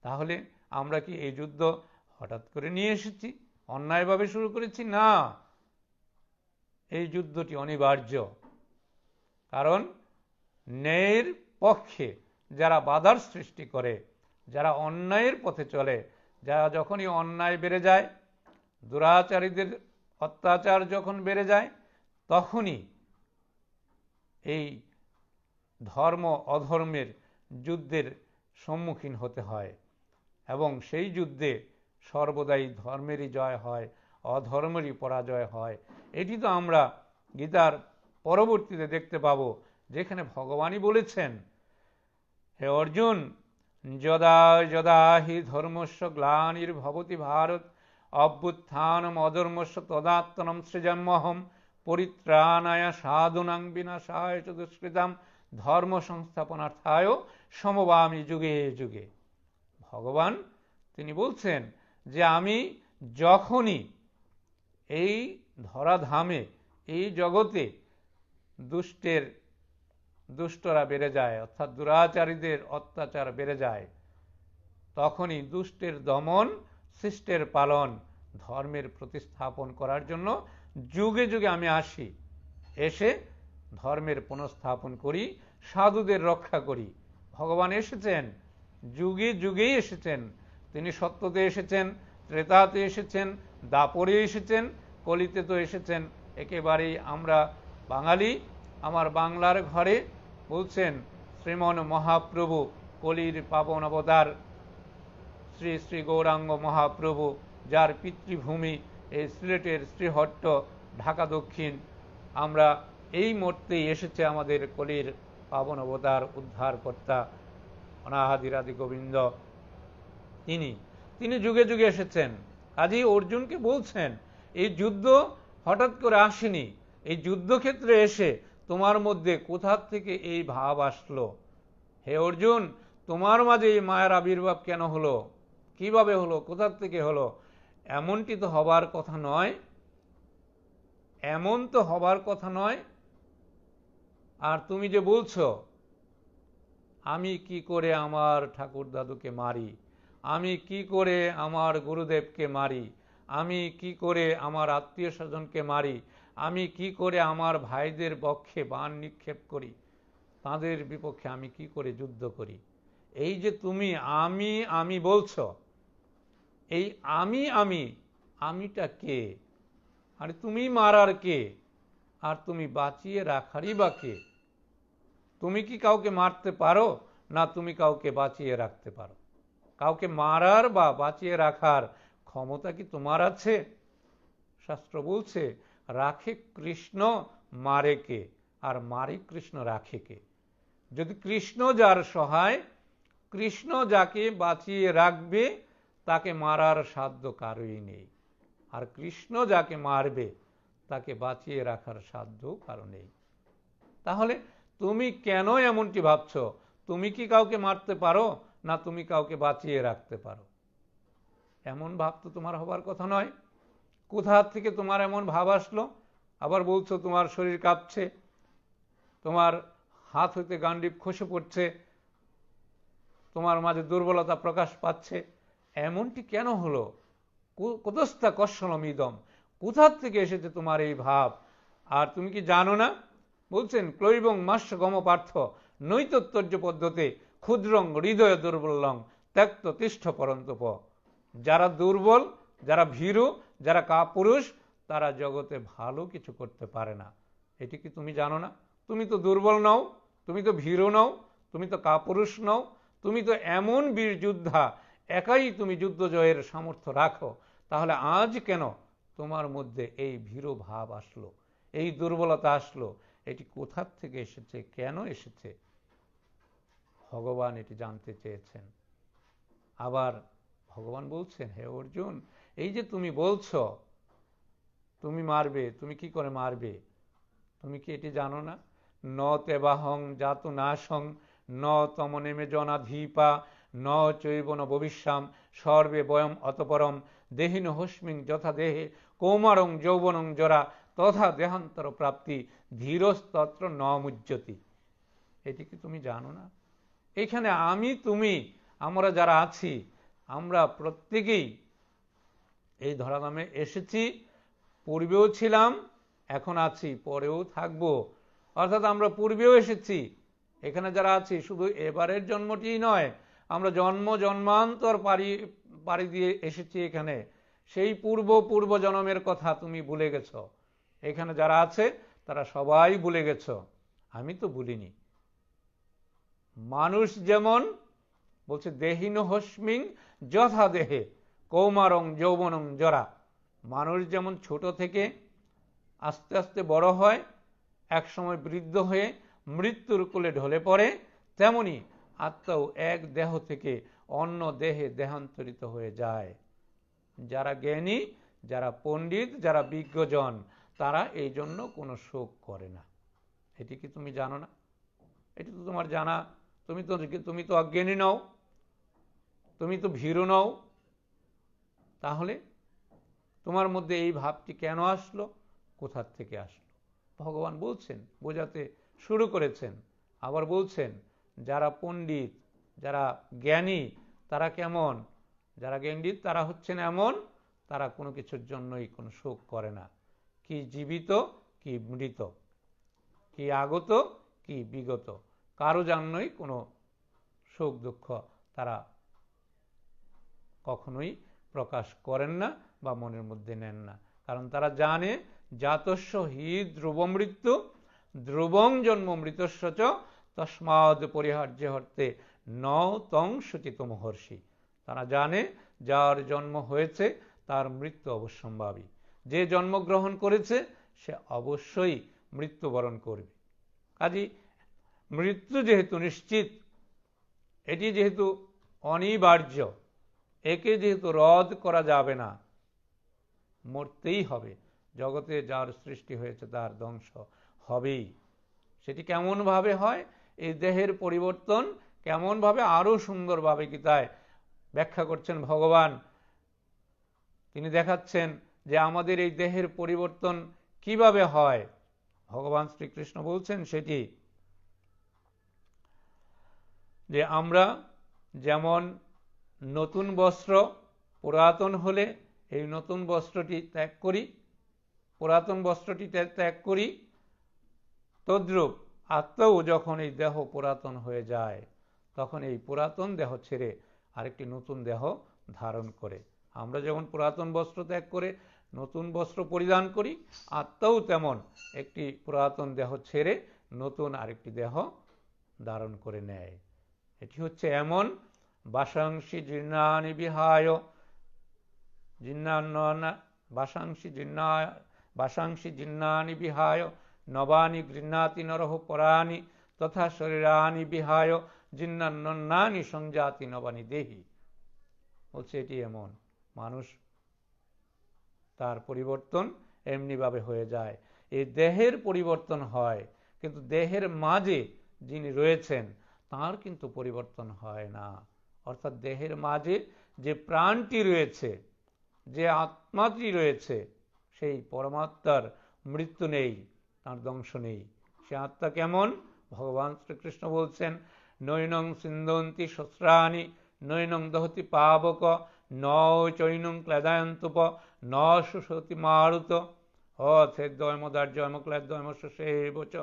তাহলে আমরা কি এই যুদ্ধ হঠাৎ করে নিয়ে এসেছি, অন্যায়ভাবে শুরু করেছি? না, এই যুদ্ধটি অনিবার্য। কারণ ন্যায়ের পক্ষে যারা বাধার সৃষ্টি করে, যারা অন্যায়ের পথে চলে, যারা যখনই অন্যায় বেড়ে যায়, দুরাচারীদের অত্যাচার যখন বেড়ে যায়, তখনই এই ধর্ম অধর্মের যুদ্ধের সম্মুখীন হতে হয় এবং সেই যুদ্ধে সর্বদাই ধর্মেরই জয় হয়, অধর্মেরই পরাজয় হয়। এটি তো আমরা গীতার পরবর্তীতে দেখতে পাব, যেখানে ভগবানই বলেছেন, হে অর্জুন, যদা যদা হি ধর্মস্য গ্লানির্ভবতি ভারত অভ্যুত্থানম অধর্মস্য তদাত্মনম সৃজন্মহম পরিত্রাণায় সাধুনাং বিনাশায় চ দুষ্কৃতাম ধর্ম সংস্থাপনার্থায় সমবামি যুগে যুগে। ভগবান তিনি বলছেন যে আমি যখনই এই ধরাধামে, এই জগতে দুষ্টরা বেড়ে যায়, অর্থাৎ দুরাচারীদের অত্যাচার বেড়ে যায়, তখনই দুষ্টের দমন, শিষ্টের পালন, ধর্মের প্রতিস্থাপন করার জন্য যুগে যুগে আমি আসি, এসে ধর্মের পুনঃস্থাপন করি, সাধুদের রক্ষা করি। ভগবান এসেছেন, যুগে যুগেই এসেছেন। তিনি সত্যতে এসেছেন, ত্রেতাতে এসেছেন, দাপরে এসেছেন, কলিতে তো এসেছেন। একেবারেই আমরা বাঙালি, আমার বাংলার ঘরে বলছেন শ্রীমন মহাপ্রভু কলির পাবন অবতার শ্রী শ্রী গৌরাঙ্গ মহাপ্রভু, যার পিতৃভূমি এই সিলেটের শ্রীহট্ট, ঢাকা দক্ষিণ। আমরা এই মুহূর্তেই এসেছে আমাদের কলির পাবন অবতার, উদ্ধারকর্তা অনাহাদিরাদি গোবিন্দ। তিনি যুগে যুগে এসেছেন। কাজেই অর্জুনকে বলছেন, এই যুদ্ধ হঠাৎ করে আসেনি, এই যুদ্ধক্ষেত্রে এসে তোমার মধ্যে কোথা থেকে এই ভাব আসলো? হে অর্জুন, তোমার মাঝে এই মায়ের আবির্ভাব কেন হলো? কিভাবে হলো? কোথা থেকে হলো? এমনটি তো হবার কথা নয়, এমন তো হবার কথা নয়। আর তুমি যে বলছো আমি কি করে আমার ঠাকুর দাদুকে মারি, আমি কি করে আমার গুরুদেবকে মারি, আমি কি করে আমার আত্মীয় স্বজনকে মারি, আমি কি করে আমার ভাইদের বক্ষে বাণ নিক্ষেপ করি, তাদের বিপক্ষে আমি কি করে যুদ্ধ করি, এই যে তুমি আমি বলছো, এই আমিটা কে? আরে তুমি মারার কে, আর তুমি বাঁচিয়ে রাখারই বা কে? তুমি কি কাউকে মারতে পারো? না তুমি কাউকে বাঁচিয়ে রাখতে পারো? কাউকে মারার বা বাঁচিয়ে রাখার ক্ষমতা কি তোমার আছে? শাস্ত্র বলছে, রাখে কৃষ্ণ, মারে কে? আর মারে কৃষ্ণ, রাখে কে? যদি কৃষ্ণ যার সহায়, কৃষ্ণ যাকে বাঁচিয়ে রাখবে, তাকে মারার সাধ্য কারোই নেই। আর কৃষ্ণ যাকে মারবে, তাকে বাঁচিয়ে রাখার সাধ্য কারো নেই। তাহলে তুমি কেন এমনটি ভাবছো? তুমি কি কাউকে মারতে পারো? না তুমি কাউকে বাঁচিয়ে রাখতে পারো? এমন ভাব তো তোমার হবার কথা নয়। কোথা থেকে তোমার এমন ভাব আসলো? আবার বলছো তোমার শরীর কাঁপছে। তোমার হাত হইতে গান্ডীব খসে পড়ছে, তোমার মাঝে দুর্বলতা প্রকাশ পাচ্ছে, এমনটি কেন হলো? কুতস্থা কশ্বলমিদম, কোথার থেকে এসেছে তোমার এই ভাব? আর তুমি কি জানো না? বলছেন ক্লৈবং মাস্য গম পার্থ নৈতত্তর্য পদ্ধতি ক্ষুদ্রং হৃদয় দুর্বলং ত্যক্ত তিষ্ঠ পরন্তপ। যারা দুর্বল, যারা ভীরু, যারা কাপুরুষ, তারা জগতে ভালো কিছু করতে পারে না। এটি কি তুমি জানো না? তুমি তো দুর্বল নও, তুমি তো ভীরু নও, তুমি তো কাপুরুষ নও, তুমি তো এমন বীর যোদ্ধা, একাই তুমি যুদ্ধ জয়ের সামর্থ্য রাখো। তাহলে আজ কেন তোমার মধ্যে এই ভীরু ভাব আসলো, এই দুর্বলতা আসলো? এটি কোথার থেকে এসেছে, কেন এসেছে? ভগবান এটি জানতে চেয়েছেন। আবার ভগবান বলছেন, হে অর্জুন, এই যে তুমি বলছো তুমি মারবে, তুমি কি করে মারবে? তুমি কি এটি জানো না? ন তেবাহং জাত নাশং ন তমনেমে জনাধীপা ন চৈবন ভবিষ্যাম সর্বে বয়ম অতপরম দেহিন হস্মিং যথা দেহে কৌমারং যৌবনং জরা তথা দেহান্তর প্রাপ্তি ধীরস্তত্র ন মুজ্জতি। এটি কি তুমি জানো না? এখানে আমি তুমি আমরা যারা আছি, আমরা প্রত্যেকেই এই ধরাধামে এসেছি, পূর্বেও ছিলাম, এখন আছি, পরেও থাকব। অর্থাৎ আমরা পূর্বেও এসেছি, এখানে যারা আছি শুধু এবারের জন্মটি নয়, আমরা জন্ম জন্মান্তর পাড়ি দিয়ে এসেছি এখানে। সেই পূর্ব জন্মের কথা তুমি ভুলে গেছ। এখানে যারা আছে তারা সবাই ভুলে গেছ, আমি তো ভুলিনি। মানুষ যেমন বলছে দেহিন হস্মিং যথা দেহে কৌমারং যৌবনং জরা, মানুষ যেমন ছোট থেকে আস্তে আস্তে বড় হয়, একসময় বৃদ্ধ হয়ে মৃত্যুর কোলে ঢলে পড়ে, তেমনি আত্মাও এক দেহ থেকে অন্য দেহে দেহান্তরিত হয়ে যায়। যারা জ্ঞানী, যারা পণ্ডিত, যারা বিজ্ঞজন, তারা এই জন্য কোনো শোক করে না। এটি কি তুমি জানো না? এটি তো তোমার জানা। তুমি তো অজ্ঞানী নও, তুমি তো ভীরু নও। তাহলে তোমার মধ্যে এই ভাবটি কেন আসলো, কোথার থেকে আসলো? ভগবান বলছেন, বোঝাতে শুরু করেছেন। আবার বলছেন যারা পণ্ডিত, যারা জ্ঞানী, তারা কেমন? যারা জ্ঞানী তারা হচ্ছেন এমন, তারা কোনো কিছুর জন্যই কোনো শোক করে না। কি জীবিত, কি মৃত, কি আগত, কি বিগত, কারো জন্যই কোনো শোক দুঃখ তারা কখনোই প্রকাশ করেন না বা মনের মধ্যে নেন না। কারণ তারা জানে জাতস্য হি ধ্রুব মৃত্যু ধ্রুবং জন্ম মৃতস্য চ তস্মাদ পরিহার্য হর্তে ন তং শুচিত মহর্ষি। তারা জানে যার জন্ম হয়েছে তার মৃত্যু অবশ্যম্ভাবী। যে জন্মগ্রহণ করেছে সে অবশ্যই মৃত্যুবরণ করবে। কাজেই মৃত্যু যেহেতু নিশ্চিত, এটি যেহেতু অনিবার্য, একে যেহেতু রদ করা যাবে না, মরতেই হবে। জগতে যার সৃষ্টি হয়েছে তার ধ্বংস হবেই। সেটি কেমন ভাবে হয়, এই দেহের পরিবর্তন কেমন ভাবে আরো সুন্দরভাবে গীতায় ব্যাখ্যা করছেন ভগবান। তিনি দেখাচ্ছেন যে আমাদের এই দেহের পরিবর্তন কিভাবে হয়। ভগবান শ্রীকৃষ্ণ বলছেন সেটি যে আমরা যেমন নতুন বস্ত্র পুরাতন হলে এই নতুন বস্ত্রটি ত্যাগ করি, পুরাতন বস্ত্রটি ত্যাগ করি, তদ্রূপ আত্মাও যখন এই দেহ পুরাতন হয়ে যায় তখন এই পুরাতন দেহ ছেড়ে আরেকটি নতুন দেহ ধারণ করে। আমরা যেমন পুরাতন বস্ত্র ত্যাগ করে নতুন বস্ত্র পরিধান করি, আত্মাও তেমন একটি পুরাতন দেহ ছেড়ে নতুন আরেকটি দেহ ধারণ করে নেয়। এটি হচ্ছে এমন বাসাংশি জীর্ণানি বিহায় বাসাংশি জীর্ণানি বিহায় নবানি গৃহ্ণাতি নরহ পরানি তথা শরীরানি বিহায় জীর্ণান্নানি সংজাতি নবানি দেহি। বলছে এটি এমন, মানুষ তার পরিবর্তন এমনিভাবে হয়ে যায়। এই দেহের পরিবর্তন হয়, কিন্তু দেহের মাঝে যিনি রয়েছেন তার কিন্তু পরিবর্তন হয় না। অর্থাৎ দেহের মাঝে যে প্রাণটি রয়েছে, যে আত্মাটি রয়েছে, সেই পরমাত্মার মৃত্যু নেই, তার ধ্বংস নেই। সে আত্মা কেমন? ভগবান শ্রীকৃষ্ণ বলছেন, নৈনং সিন্ধন্তি শস্ত্রাণি নৈনং দহতি পাবক ন চৈনং ক্লেদায়ন্তপ ন সুশতি মারুত অথেদ্বয়মদার্যমক্লেদ্বয়মস্যেবচ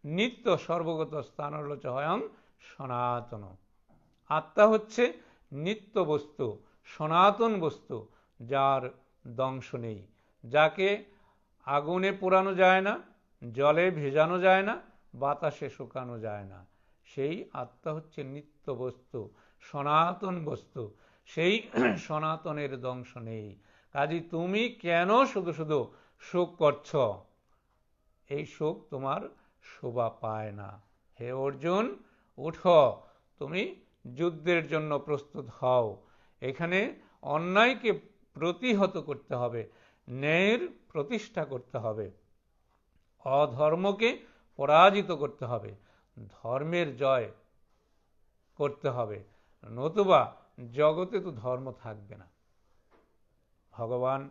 নিত্য সর্বগত স্থানরচ হয়ং সনাতন। আত্মা হচ্ছে নিত্য বস্তু, সনাতন বস্তু, যার ধ্বংস নেই, যাকে আগুনে পোড়ানো যায় না, জলে ভেজানো যায় না, বাতাসে শুকানো যায় না। সেই আত্মা হচ্ছে নিত্য বস্তু, সনাতন বস্তু, সেই সনাতনের ধ্বংস নেই। কাজে তুমি কেন শুধু শুধু শোক করছ? এই শোক তোমার শোভা পায় না। হে অর্জুন, উঠো, তুমি যুদ্ধের জন্য প্রস্তুত হও। এখানে অন্যায়কে প্রতিহত করতে হবে, ন্যায়ের প্রতিষ্ঠা করতে হবে, অধর্মকে পরাজিত করতে হবে, ধর্মের জয় করতে হবে, নতুবা জগতে তো ধর্ম থাকবে না। ভগবান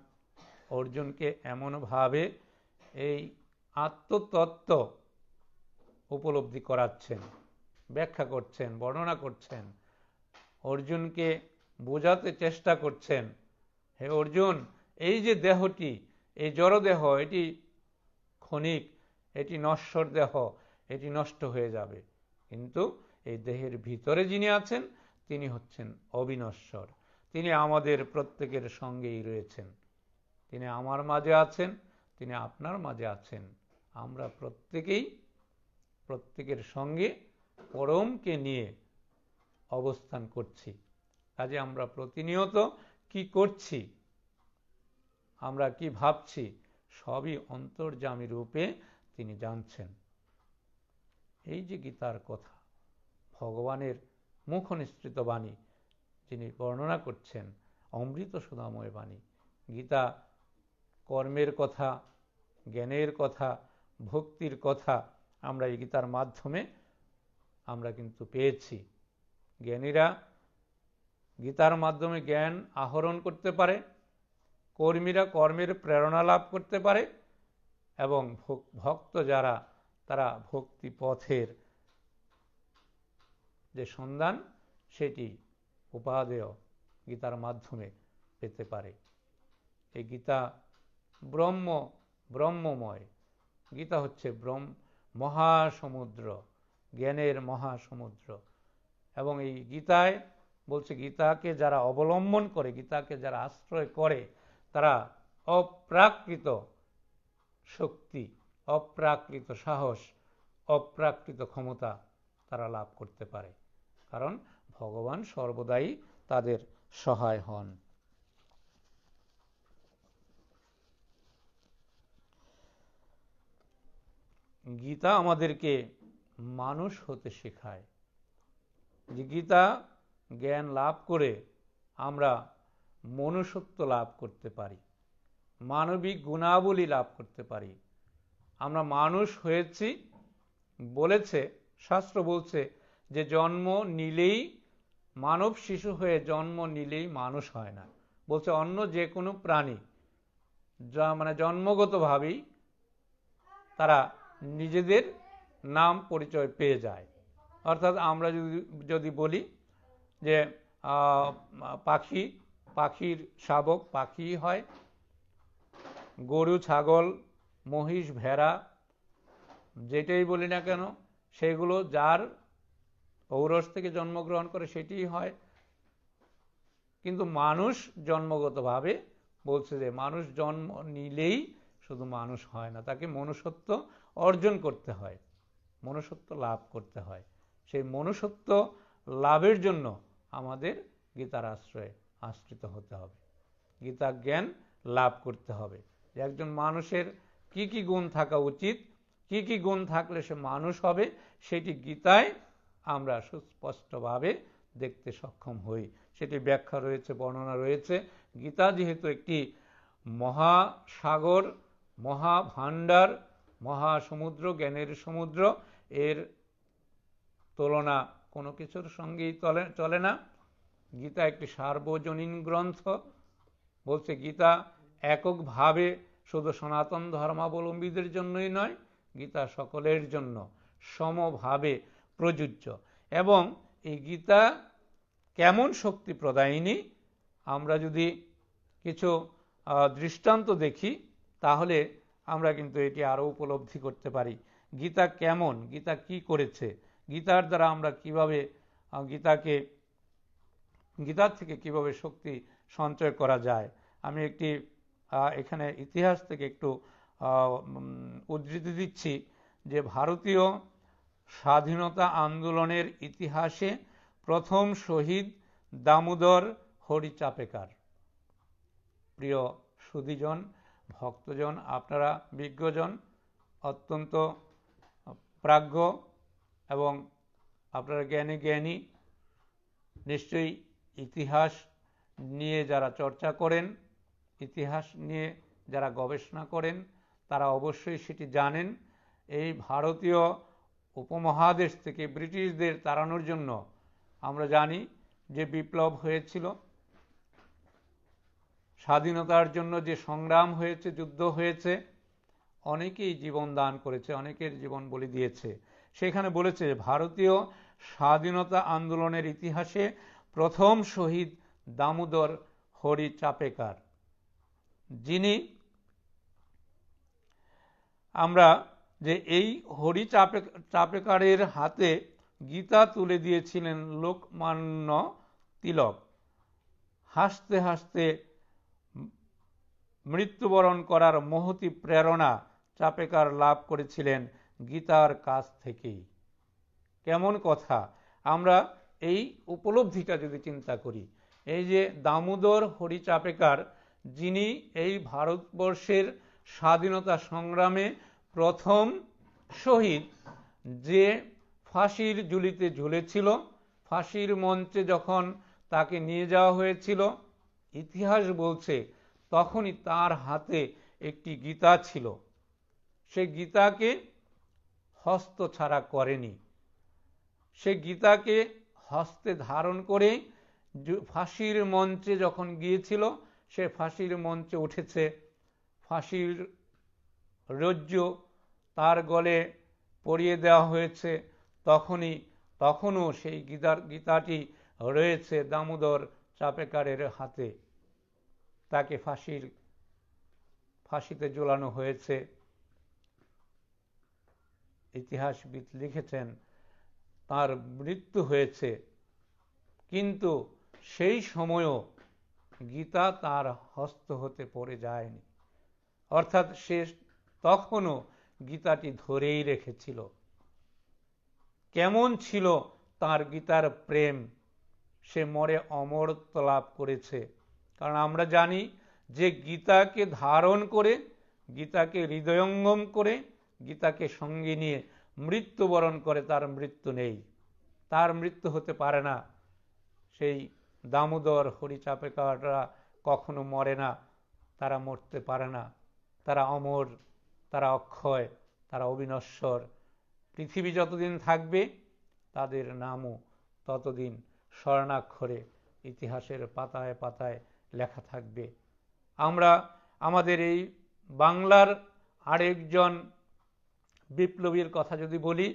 অর্জুনকে এমনভাবে এই আত্মতত্ত্ব উপলব্ধি করাচ্ছেন, ব্যাখ্যা করছেন, বর্ণনা করছেন, অর্জুনকে বোঝাতে চেষ্টা করছেন, হে অর্জুন, এই যে দেহটি, এই জড়দেহ, এটি ক্ষণিক, এটি নশ্বর দেহ, এটি নষ্ট হয়ে যাবে, কিন্তু এই দেহের ভিতরে যিনি আছেন তিনি হচ্ছেন অবিনশ্বর। তিনি আমাদের প্রত্যেকের সঙ্গেই রয়েছেন, তিনি আমার মাঝে আছেন, তিনি আপনার মাঝে আছেন। আমরা প্রত্যেকেই প্রত্যেকের সঙ্গে পরমকে নিয়ে অবস্থান করছি। কাজে আমরা প্রতিনিয়ত কি করছি, আমরা কি ভাবছি, সবই অন্তর্যামী রূপে তিনি জানছেন। এই যে গীতার কথা, ভগবানের মুখ নিঃসৃত বাণী যিনি বর্ণনা করছেন, অমৃত সুধাময় বাণী। গীতা কর্মের কথা, জ্ঞানের কথা, ভক্তির কথা আমরা এই গীতার মাধ্যমে আমরা কিন্তু পেয়েছি। জ্ঞানীরা গীতার মাধ্যমে জ্ঞান আহরণ করতে পারে, কর্মীরা কর্মের প্রেরণা লাভ করতে পারে, এবং ভক্ত যারা, তারা ভক্তি পথের যে সন্ধান সেটি উপাদেয় গীতার মাধ্যমে পেতে পারে। এই গীতা ব্রহ্মময়। গীতা হচ্ছে মহাসমুদ্র, জ্ঞানের মহাসমুদ্র। এবং এই গীতায় বলছে, গীতাকে যারা অবলম্বন করে, গীতাকে যারা আশ্রয় করে, তারা অপ্রাকৃত শক্তি, অপ্রাকৃত সাহস, অপ্রাকৃত ক্ষমতা তারা লাভ করতে পারে, কারণ ভগবান সর্বদাই তাদের সহায় হন। গীতা আমাদেরকে মানুষ হতে শেখায়। যে গীতা জ্ঞান লাভ করে আমরা মনুষ্যত্ব লাভ করতে পারি, মানবিক গুণাবলী লাভ করতে পারি। আমরা মানুষ হয়েছি বলেছে, শাস্ত্র বলছে যে জন্ম নিলেই, মানব শিশু হয়ে জন্ম নিলেই মানুষ হয় না। বলছে অন্য যে কোনো প্রাণী মানে জন্মগতভাবেই তারা নিজেদের নাম পরিচয় পেয়ে যায়। অর্থাৎ আমরা যদি বলি যে পাখির শাবক পাখি হয়, গরু, ছাগল, মহিষ, ভেড়া, যেটাই বলি না কেন, সেগুলো যার ঔরস থেকে জন্মগ্রহণ করে সেটিই হয়। কিন্তু মানুষ জন্মগতভাবে বলছে যে মানুষ জন্ম নিলেই শুধু মানুষ হয় না, তাকে মনুষ্যত্ব অর্জন করতে হয়, মনুষ্যত্ব লাভ করতে হয়। সেই মনুষ্যত্ব লাভের জন্য আমাদের গীতার আশ্রিত হতে হবে, গীতা জ্ঞান লাভ করতে হবে। যে একজন মানুষের কি কি গুণ থাকা উচিত, কি কি গুণ থাকলে সে মানুষ হবে, সেটি গীতায় আমরা সুস্পষ্টভাবে দেখতে সক্ষম হই। সেটি ব্যাখ্যা রয়েছে, বর্ণনা রয়েছে। গীতা যেহেতু একটি মহাসাগর, মহাভাণ্ডার, মহাসমুদ্র, জ্ঞানের সমুদ্র, এর তুলনা কোনো কিছুর সঙ্গেই চলে না। গীতা একটি সার্বজনীন গ্রন্থ। বলছে গীতা এককভাবে শুধু সনাতন ধর্মাবলম্বীদের জন্যই নয়, গীতা সকলের জন্য সমভাবে প্রযোজ্য। এবং এই গীতা কেমন শক্তি প্রদায়িনী, আমরা যদি কিছু দৃষ্টান্ত দেখি তাহলে আমরা কিন্তু এটি আরও উপলব্ধি করতে পারি। গীতা কেমন, গীতা কি করেছে, গীতার দ্বারা আমরা কিভাবে গীতার থেকে কিভাবে শক্তি সঞ্চয় করা যায়। আমি একটি এখানে ইতিহাস থেকে একটু উদ্ধৃতি দিচ্ছি যে ভারতীয় স্বাধীনতা আন্দোলনের ইতিহাসে প্রথম শহীদ দামোদর হরি চাপেকার। প্রিয় সুধীজন, ভক্তজন, আপনারা বিজ্ঞজন, অত্যন্ত প্রাজ্ঞ এবং আপনারা জ্ঞানী, নিশ্চয়ই ইতিহাস নিয়ে যারা চর্চা করেন, ইতিহাস নিয়ে যারা গবেষণা করেন, তারা অবশ্যই সেটি জানেন। এই ভারতীয় উপমহাদেশ থেকে ব্রিটিশদের তাড়ানোর জন্য আমরা জানি যে বিপ্লব হয়েছিল, স্বাধীনতার জন্য যে সংগ্রাম হয়েছে, যুদ্ধ হয়েছে, অনেকেই জীবন দান করেছে, অনেকের জীবন বলি দিয়েছে। সেখানে বলেছে ভারতীয় স্বাধীনতা আন্দোলনের ইতিহাসে প্রথম শহীদ দামোদর হরি চাপেকার, যিনি আমরা যে এই হরি চাপেকারের হাতে গীতা তুলে দিয়েছিলেন লোকমান্য তিলক। হাসতে হাসতে মৃত্যুবরণ করার মহতী প্রেরণা চাপেকার লাভ করেছিলেন গীতার কাছ থেকেই। কেমন কথা! আমরা এই উপলব্ধিটা যদি চিন্তা করি, এই যে দামোদর হরি চাপেকার, যিনি এই ভারতবর্ষের স্বাধীনতা সংগ্রামে প্রথম শহীদ, যে ফাঁসির ঝুলিতে ঝুলেছিল, ফাঁসির মঞ্চে যখন তাকে নিয়ে যাওয়া হয়েছিল, ইতিহাস বলছে তখনই তার হাতে একটি গীতা ছিল। সে গীতাকে হস্তছাড়া করেনি, সে গীতাকে হস্তে ধারণ করে ফাঁসির মঞ্চে যখন গিয়েছিল, সে ফাঁসির মঞ্চে উঠেছে, ফাঁসির রজ্জু তার গলে পরিয়ে দেওয়া হয়েছে, তখনও সেই গীতাটি রয়েছে দামোদর চাপেকারের হাতে। তাকে ফাঁসিতে ঝোলানো হয়েছে। ইতিহাসবিদ লিখেছেন তার মৃত্যু হয়েছে, কিন্তু সেই সময়ও গীতা তার হস্ত হতে পড়ে যায়নি, অর্থাৎ সে তখনও গীতাটি ধরেই রেখেছিল। কেমন ছিল তার গীতার প্রেম! সে মরে অমরত্ব লাভ করেছে। কারণ আমরা জানি যে গীতাকে ধারণ করে, গীতাকে হৃদয়ঙ্গম করে, গীতাকে সঙ্গে নিয়ে মৃত্যুবরণ করে, তার মৃত্যু নেই, তার মৃত্যু হতে পারে না। সেই দামোদর হরি চাপেকাররা কখনো মরে না, তারা মরতে পারে না, তারা অমর, তারা অক্ষয়, তারা অবিনশ্বর। পৃথিবী যতদিন থাকবে তাদের নামও ততদিন স্বর্ণাক্ষরে ইতিহাসের পাতায় পাতায় লেখা থাকবে। আমরা আমাদের এই বাংলার আরেকজন বিপ্লবীর কথা যদি বলি,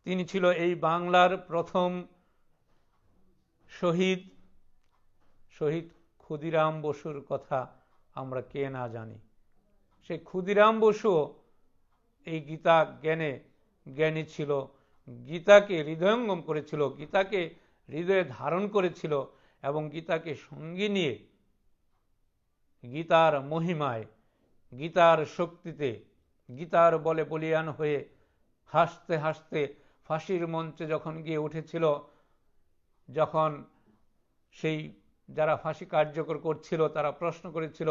তিনি ছিল এই বাংলার প্রথম শহীদ ক্ষুদিরাম বসুর কথা আমরা কে না জানি। সেই ক্ষুদিরাম বসু এই গীতা জ্ঞানী ছিল, গীতাকে হৃদয়ঙ্গম করেছিল, গীতাকে হৃদয়ে ধারণ করেছিল এবং গীতাকে সঙ্গে নিয়ে গীতার মহিমায়, গীতার শক্তিতে, গীতার বলে বলিয়ান হয়ে হাসতে হাসতে ফাঁসির মঞ্চে যখন গিয়ে উঠেছিল, যখন সেই যারা ফাঁসি কার্যকর করছিল তারা প্রশ্ন করেছিল,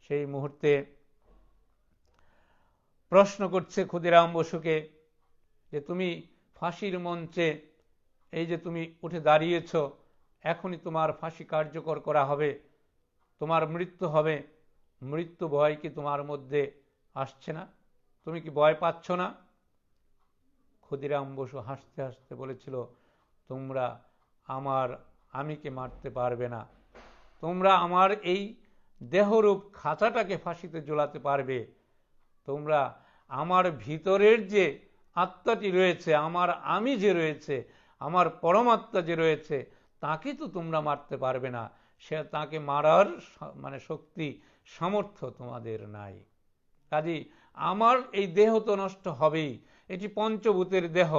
সেই মুহূর্তে প্রশ্ন করছে ক্ষুদিরাম বসুকে যে তুমি ফাঁসির মঞ্চে এই যে তুমি উঠে দাঁড়িয়েছ, এখনই তোমার ফাঁসি কার্যকর করা হবে, তোমার মৃত্যু হবে, মৃত্যু ভয় কি তোমার মধ্যে আসছে না? তুমি কি ভয় পাচ্ছ না? ক্ষুদিরাম বসু হাসতে হাসতে বলেছিল, তোমরা আমিকে মারতে পারবে না, তোমরা আমার এই দেহরূপ খাঁচাটাকে ফাঁসিতে ঝোলাতে পারবে, তোমরা আমার ভিতরের যে আত্মাটি রয়েছে, আমার আমি যে রয়েছে, আমার পরমাত্মা যে রয়েছে, তাকে তো তোমরা মারতে পারবে না। সে তাকে মারার মানে শক্তি সামর্থ্য তোমাদের নাই। কাজেই আমার এই দেহ তো নষ্ট হবেই, এটি পঞ্চভূতের দেহ,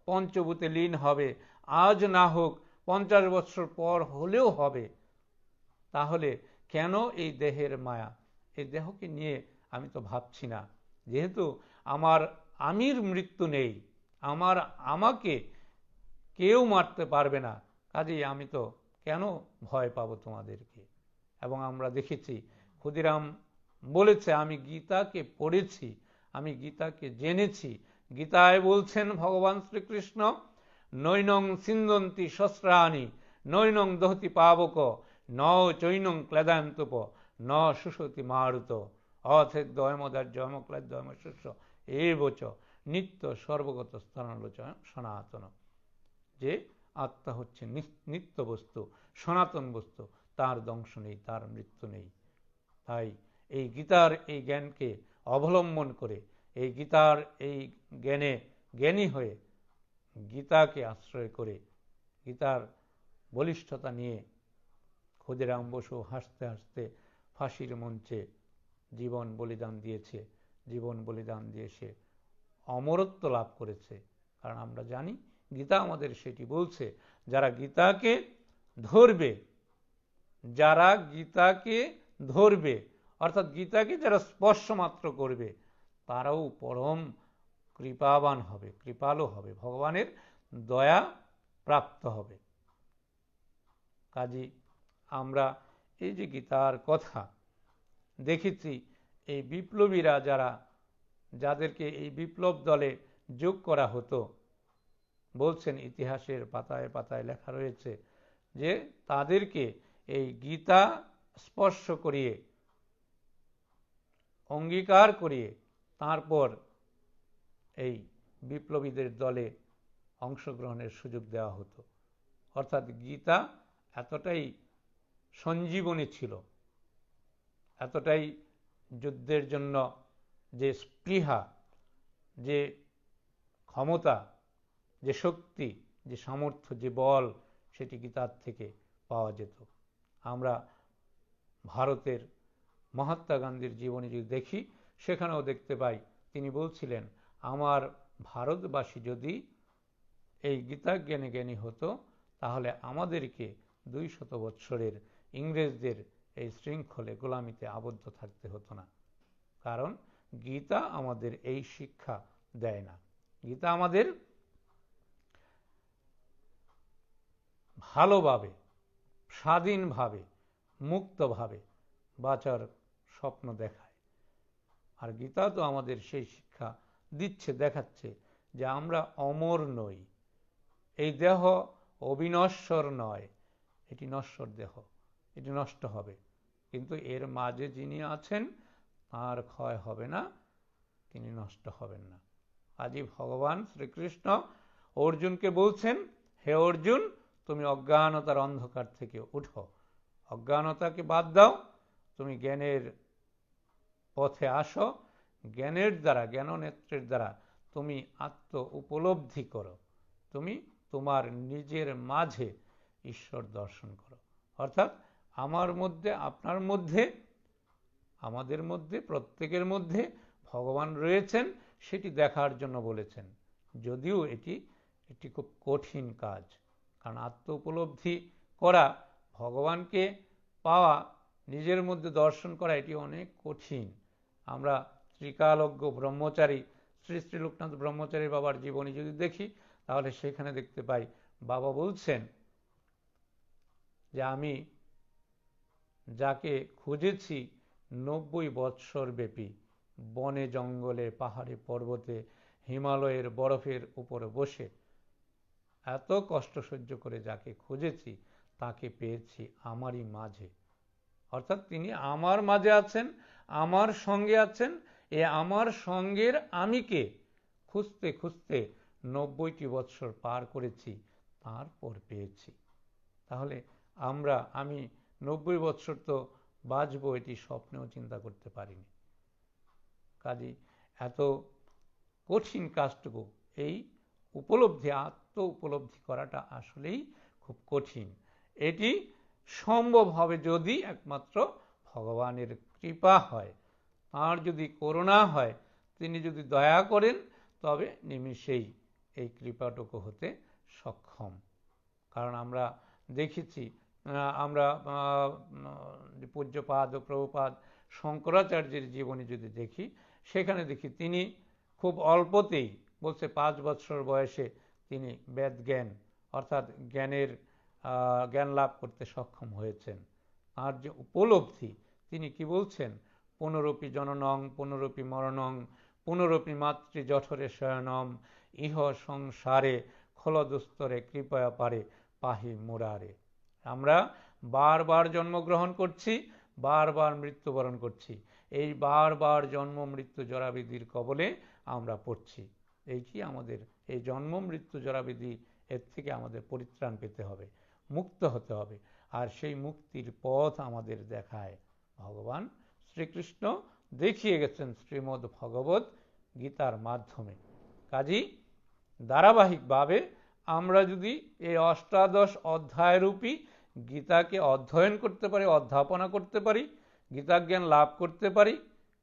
পঞ্চভূতে লীন হবে, আজ না হোক 50 বছর পর হলেও হবে। তাহলে কেন এই দেহের মায়া? এই দেহকে নিয়ে আমি তো ভাবছি না, যেহেতু আমার আমির মৃত্যু নেই, আমাকে কেউ মারতে পারবে না, কাজেই আমি তো কেন ভয় পাবো তোমাদেরকে। এবং আমরা দেখেছি ক্ষুদিরাম বলেছে, আমি গীতাকে পড়েছি, আমি গীতাকে জেনেছি। গীতায় বলছেন ভগবান শ্রীকৃষ্ণ, নৈনং সিন্দন্তি শস্ত্রাণি নৈনং দহতি পাবক ন চৈনং ক্লেদান্তপ ন সুষতি মারুত অথেদ্বয়মদার্যমক্লেদ্বয়মশস্য এবচ নিত্য সর্বগত স্তনলোচন সনাতন। যে আত্মা হচ্ছে নিত্য বস্তু, সনাতন বস্তু, তার ধ্বংস নেই, তার মৃত্যু নেই। তাই এই গীতার এই জ্ঞানকে অবলম্বন করে, এই গীতার এই জ্ঞানে জ্ঞানী হয়ে, গীতাকে আশ্রয় করে, গীতার বলিষ্ঠতা নিয়ে ক্ষুদিরাম বসু হাসতে হাসতে ফাঁসির মঞ্চে জীবন বলিদান দিয়েছে। জীবন বলিদান দিয়ে সে অমরত্ব লাভ করেছে। কারণ আমরা জানি গীতা আমাদের সেটি বলছে, যারা গীতাকে ধরবে, যারা গীতাকে ধরবে, অর্থাৎ গীতাকে যারা স্পর্শ মাত্র করবে, তারাও পরম কৃপাবান হবে, কৃপালু হবে, ভগবানের দয়া প্রাপ্ত হবে। কাজী আমরা এই যে গীতার কথা দেখেছি, এই বিপ্লবীরা যাদেরকে এই বিপ্লব দলে যোগ করা হতো, বলছেন ইতিহাসের পাতায় পাতায় লেখা রয়েছে যে তাদেরকে এই গীতা স্পর্শ করিয়ে, অঙ্গীকার করিয়ে তারপর এই বিপ্লবীদের দলে অংশগ্রহণের সুযোগ দেওয়া হতো। অর্থাৎ গীতা এতটাই সঞ্জীবনী ছিল, এতটাই যুদ্ধের জন্য যে স্পৃহা, যে ক্ষমতা, যে শক্তি, যে সামর্থ্য, যে বল, সেটি গীতার থেকে পাওয়া যেত। আমরা ভারতের মহাত্মা গান্ধীর জীবনী যদি দেখি, সেখানেও দেখতে পাই তিনি বলছিলেন, আমার ভারতবাসী যদি এই গীতা জ্ঞানে জ্ঞানী হতো, তাহলে আমাদেরকে 200 বৎসরের ইংরেজদের এই শৃঙ্খলে গোলামিতে আবদ্ধ থাকতে হতো না। কারণ গীতা আমাদের এই শিক্ষা দেয় না। গীতা আমাদের ভালোভাবে, স্বাধীনভাবে, মুক্তভাবে বাঁচার স্বপ্ন দেখায়। আর গীতা তো আমাদের সেই শিক্ষা দিচ্ছে, দেখাচ্ছে যে আমরা অমর নই, এই দেহ অবিনশ্বর নয়, এটি নশ্বর দেহ, এটি নষ্ট হবে, কিন্তু এর মাঝে যিনি আছেন তার ক্ষয় হবে না, তিনি নষ্ট হবেন না। আজই ভগবান শ্রীকৃষ্ণ অর্জুনকে বলছেন, হে অর্জুন, তুমি অজ্ঞানতার অন্ধকার থেকে উঠো, অজ্ঞানতাকে বাদ দাও, তুমি জ্ঞানের পথে আসো, জ্ঞানের দ্বারা, জ্ঞাননেত্রের দ্বারা তুমি আত্ম উপলব্ধি করো, তুমি তোমার নিজের মাঝে ঈশ্বর দর্শন করো। অর্থাৎ আমার মধ্যে, আপনার মধ্যে, আমাদের মধ্যে, প্রত্যেকের মধ্যে ভগবান রয়েছেন, সেটি দেখার জন্য বলেছেন। যদিও এটি একটি খুব কঠিন কাজ, কারণ আত্ম উপলব্ধি করা, ভগবানকে পাওয়া, নিজের মধ্যে দর্শন করা, এটি অনেক কঠিন। আমরা ত্রিকালজ্ঞ ব্রহ্মচারী শ্রী শ্রী লোকনাথ ব্রহ্মচারী বাবার জীবনী যদি দেখি, তাহলে সেখানে দেখতে পাই বাবা বলছেন যে আমি যাকে খুঁজেছি 90 বৎসর ব্যাপী, বনে জঙ্গলে পাহাড়ে পর্বতে হিমালয়ের বরফের উপরে বসে এত কষ্ট সহ্য করে যাকে খুঁজেছি, তাকে পেয়েছি আমারই মাঝে। অর্থাৎ তিনি আমার মাঝে আছেন, আমার সঙ্গে আছেন। এ আমার সঙ্গের আমিকে খুঁজতে খুঁজতে 90টি বৎসর পার করেছি, তারপর পেয়েছি। তাহলে আমি 90 বৎসর তো বাঁচবো, এটি স্বপ্নেও চিন্তা করতে পারিনি। কাজেই এত কঠিন কাজটুকু, এই উপলব্ধি, আত্ম উপলব্ধি করাটা আসলেই খুব কঠিন। এটি সম্ভব হবে যদি একমাত্র ভগবানের কৃপা হয়, আর যদি করুণা হয়, তিনি যদি দয়া করেন, তবে নিমিষেই এই কৃপাটুকু হতে সক্ষম। কারণ আমরা দেখেছি, আমরা পূজ্যপাদ ও প্রভুপাদ শঙ্করাচার্যের জীবনী যদি দেখি, সেখানে দেখি তিনি খুব অল্পতেই, বলছে 5 বছর বয়সে তিনি বেদ জ্ঞান অর্থাৎ জ্ঞান লাভ করতে সক্ষম হয়েছেন। আর যে উপলব্ধি, তিনি কি বলছেন, পুনরপি জননং পুনরপি মরণং পুনরপি মাতৃ জঠরে শয়নম ইহ সংসারে খলদুস্তরে কৃপয়া পারে পাহি মুরারে। আমরা বারবার জন্মগ্রহণ করছি, বারবার মৃত্যুবরণ করছি, এই বারবার জন্ম মৃত্যু জরাবিধির কবলে আমরা পড়ছি। এই কি আমাদের এই জন্ম মৃত্যু জরাবিধি, এর থেকে আমাদের পরিত্রাণ পেতে হবে, মুক্ত হতে হবে। আর সেই মুক্তির পথ আমাদের দেখায় ভগবান শ্রীকৃষ্ণ, দেখিয়ে গেছেন শ্রীমদ্ ভগবত গীতার মাধ্যমে। কাজেই ধারাবাহিকভাবে আমরা যদি এই অষ্টাদশ অধ্যায়রূপী গীতাকে অধ্যয়ন করতে পারি, অধ্যাপনা করতে পারি, গীতাজ্ঞান লাভ করতে পারি,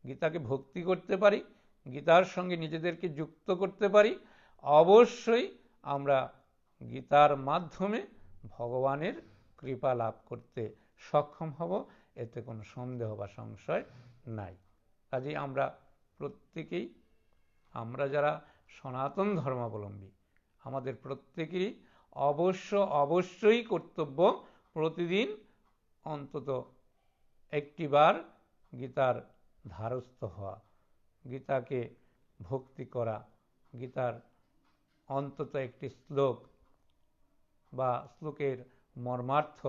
গীতাকে ভক্তি করতে পারি, গীতার সঙ্গে নিজেদেরকে যুক্ত করতে পারি, অবশ্যই আমরা গীতার মাধ্যমে ভগবানের কৃপা লাভ করতে সক্ষম হব, এতে কোনো সন্দেহ বা সংশয় নাই। কাজেই আমরা প্রত্যেকেই, আমরা যারা সনাতন ধর্মাবলম্বী, আমাদের প্রত্যেকেরই অবশ্যই কর্তব্য প্রতিদিন অন্তত একটিবার গীতার ধারস্থ হওয়া, গীতাকে ভক্তি করা, গীতার অন্তত একটি শ্লোক বা শ্লোকের মর্মার্থ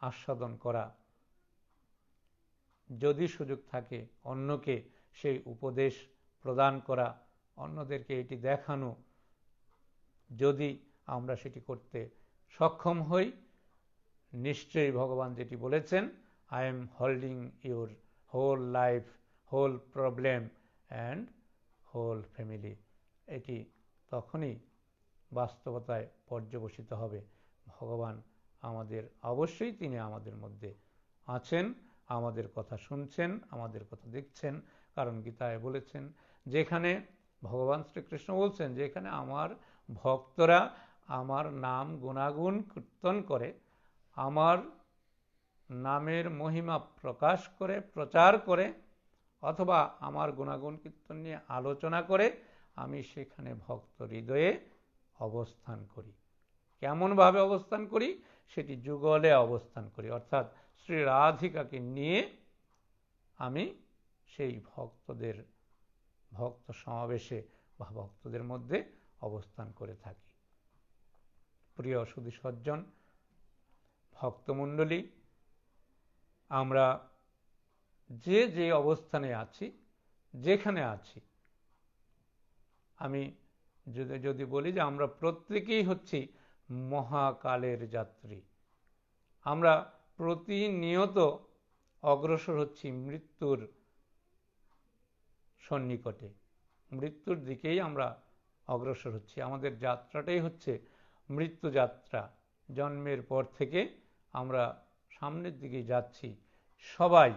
আস্বাদন করা, যদি সুযোগ থাকে অন্যকে সেই উপদেশ প্রদান করা, অন্যদেরকে এটি দেখানো, যদি আমরা সেটি করতে সক্ষম হই, নিশ্চয়ই ভগবান যেটি বলেছেন, I am holding your whole life, whole problem and whole family, এটি তখনই বাস্তবতায় পর্যবসিত হবে। ভগবান আমাদের, অবশ্যই তিনি আমাদের মধ্যে আছেন, আমাদের কথা শুনছেন, আমাদের কথা দেখছেন। কারণ গীতায় বলেছেন, যেখানে ভগবান শ্রীকৃষ্ণ বলছেন, যেখানে আমার ভক্তরা আমার নাম গুণাগুণ কীর্তন করে, আমার নামের মহিমা প্রকাশ করে, প্রচার করে, অথবা আমার গুণাগুণ কীর্তন নিয়ে আলোচনা করে, আমি সেখানে ভক্ত হৃদয়ে অবস্থান করি। কেমনভাবে অবস্থান করি? সেটি যুগলে অবস্থান করি, অর্থাৎ শ্রী রাধিকাকে নিয়ে আমি সেই ভক্ত সমাবেশে বা ভক্তদের মধ্যে অবস্থান করে থাকি। প্রিয় সুধী সজ্জন, ভক্তমণ্ডলী, আমরা যে অবস্থানে আছি, যেখানে আছি, আমি যদি বলি যে আমরা প্রত্যেকেই হচ্ছি মহাকালের যাত্রী। আমরা প্রতিনিয়ত অগ্রসর হচ্ছি মৃত্যুর সন্নিকটে, মৃত্যুর দিকেই আমরা অগ্রসর হচ্ছি। আমাদের যাত্রাটাই হচ্ছে মৃত্যু যাত্রা। জন্মের পর থেকে আমরা সামনের দিকে যাচ্ছি। সবাই,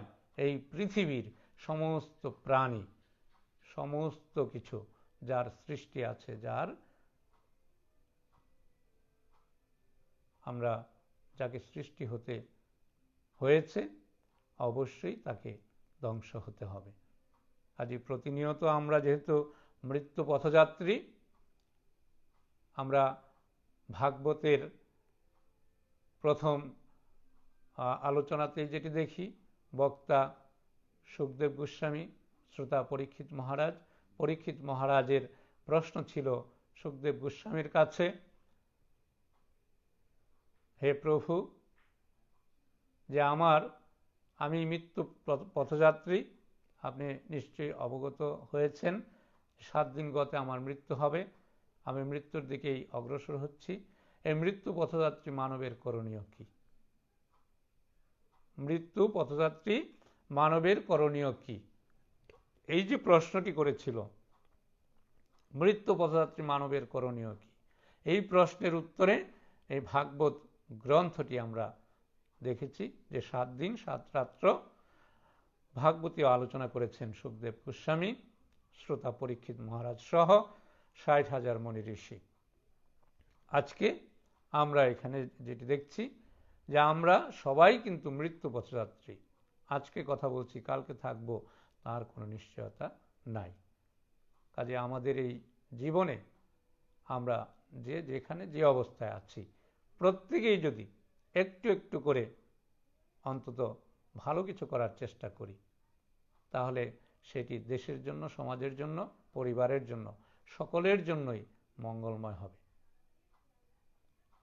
এই পৃথিবীর সমস্ত প্রাণী, সমস্ত কিছু যার সৃষ্টি আছে, যার আমরা যাকে সৃষ্টি হতে হয়েছে, অবশ্যই তাকে ধ্বংস হতে হবে। আজই প্রতিনিয়ত আমরা যেহেতু মৃত্যু পথযাত্রী, আমরা ভাগবতের প্রথম আলোচনাতে যেটি দেখি, বক্তা সুখদেব গোস্বামী, শ্রোতা পরীক্ষিত মহারাজের প্রশ্ন ছিল সুখদেব গোস্বামীর কাছে, হে প্রভু, যে আমি মৃত্যু পথযাত্রী, আপনি নিশ্চয়ই অবগত হয়েছেন, 7 দিন গতে আমার মৃত্যু হবে, আমি মৃত্যুর দিকেই অগ্রসর হচ্ছি। এই মৃত্যু পথযাত্রী মানবের করণীয় কি? মৃত্যু পথযাত্রী মানবের করণীয় কি? এই যে প্রশ্নটি করেছিল, মৃত্যু পথযাত্রী মানবের করণীয় কি, এই প্রশ্নের উত্তরে এই ভাগবত গ্রন্থটি আমরা দেখেছি যে 7 দিন 7 রাত্র ভাগবতীয় আলোচনা করেছেন সুখদেব গোস্বামী, শ্রোতা পরীক্ষিত মহারাজ সহ 60,000 মুনি ঋষি। আজকে আমরা এখানে যেটি দেখছি যে আমরা সবাই কিন্তু মৃত্যু পথযাত্রী। আজকে কথা বলছি, কালকে থাকবো তার কোনো নিশ্চয়তা নাই। কাজে আমাদের এই জীবনে আমরা যেখানে যে অবস্থায় আছি, প্রত্যেকেই যদি একটু একটু করে অন্তত ভালো কিছু করার চেষ্টা করি, তাহলে সেটি দেশের জন্য, সমাজের জন্য, পরিবারের জন্য, সকলের জন্যই মঙ্গলময় হবে।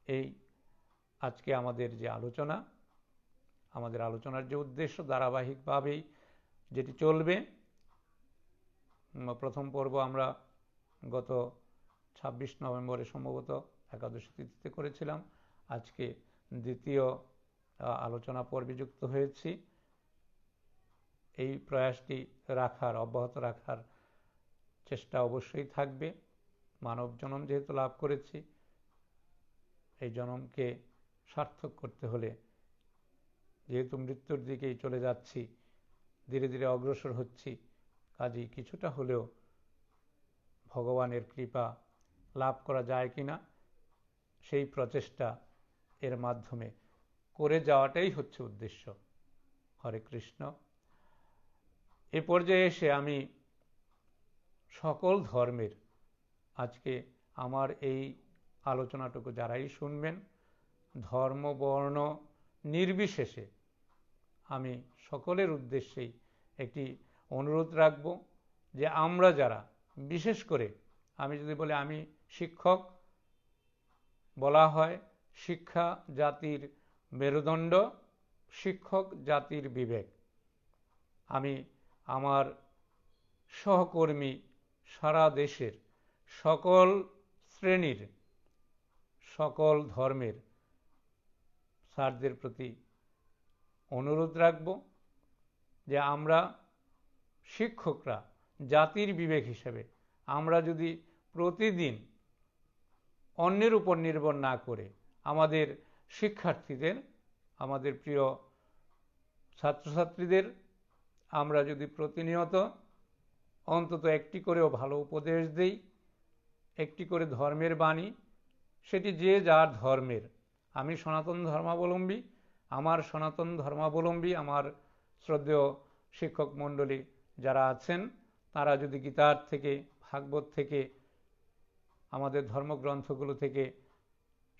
এই আজকে আমাদের যে আলোচনা, আমাদের আলোচনার যে উদ্দেশ্য ধারাবাহিকভাবেই যেটি চলবে। প্রথম পর্ব আমরা গত 26 নভেম্বরে সম্ভবত একাদশী তিথিতে করেছিলাম। আজকে দ্বিতীয় আলোচনা পর্বে যুক্ত হয়েছি। এই প্রয়াসটি অব্যাহত রাখার চেষ্টা অবশ্যই থাকবে। মানব জন্ম যেহেতু লাভ করেছি, এই জন্মকে সার্থক করতে হলে, যেহেতু মৃত্যুর দিকেই চলে যাচ্ছি, ধীরে ধীরে অগ্রসর হচ্ছি, কাজেই কিছুটা হলেও ভগবানের কৃপা লাভ করা যায় কিনা সেই প্রচেষ্টা এর মাধ্যমে করে যাওয়াটাই হচ্ছে উদ্দেশ্য। হরে কৃষ্ণ। এ পর্যায়ে এসে আমি সকল ধর্মের, আজকে আমার এই আলোচনাটুকু যারাই শুনবেন, ধর্ম বর্ণ নির্বিশেষে আমি সকলের উদ্দেশ্যেই একটি অনুরোধ রাখব যে আমরা যারা, বিশেষ করে আমি যদি বলি আমি শিক্ষক, বলা হয় শিক্ষা জাতির মেরুদণ্ড, শিক্ষক জাতির বিবেক। আমি আমার সহকর্মী সারা দেশের সকল শ্রেণীর, সকল ধর্মের স্যারদের প্রতি অনুরোধ রাখব যে আমরা শিক্ষকরা জাতির বিবেক হিসেবে আমরা যদি প্রতিদিন অন্যের উপর নির্ভর না করে আমাদের শিক্ষার্থীদের, আমাদের প্রিয় ছাত্রছাত্রীদের আমরা যদি প্রতিনিয়ত অন্তত একটি করেও ভালো উপদেশ দেই, একটি করে ধর্মের বাণী, সেটি যে যার ধর্মের। আমি সনাতন ধর্মাবলম্বী, আমার সনাতন ধর্মাবলম্বী আমার শ্রদ্ধেয় শিক্ষক মণ্ডলী যারা আছেন, তারা যদি গীতার থেকে, ভাগবত থেকে, আমাদের ধর্মগ্রন্থগুলো থেকে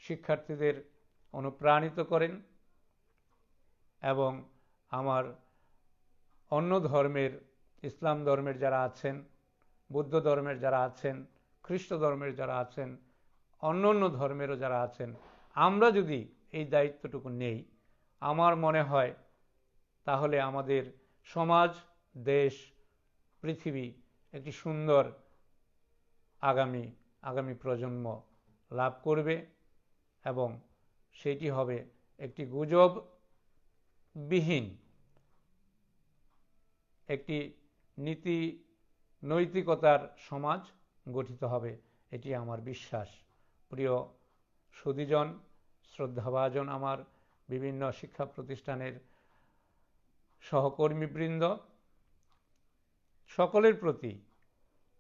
শিক্ষার্থীদের অনুপ্রাণিত করেন, এবং আমার অন্য ধর্মের, ইসলাম ধর্মের যারা আছেন, বুদ্ধ ধর্মের যারা আছেন, খ্রিস্ট ধর্মের যারা আছেন, অন্য অন্য ধর্মেরও যারা আছেন, আমরা যদি এই দায়িত্বটুকু নেই, আমার মনে হয় তাহলে আমাদের সমাজ, দেশ, পৃথিবী একটি সুন্দর আগামী প্রজন্ম লাভ করবে, এবং সেটি হবে একটি গুজববিহীন, একটি নীতি নৈতিকতার সমাজ গঠিত হবে, এটি আমার বিশ্বাস। প্রিয় সুধীজন, শ্রদ্ধাভাজন আমার বিভিন্ন শিক্ষা প্রতিষ্ঠানের সহকর্মীবৃন্দ, সকলের প্রতি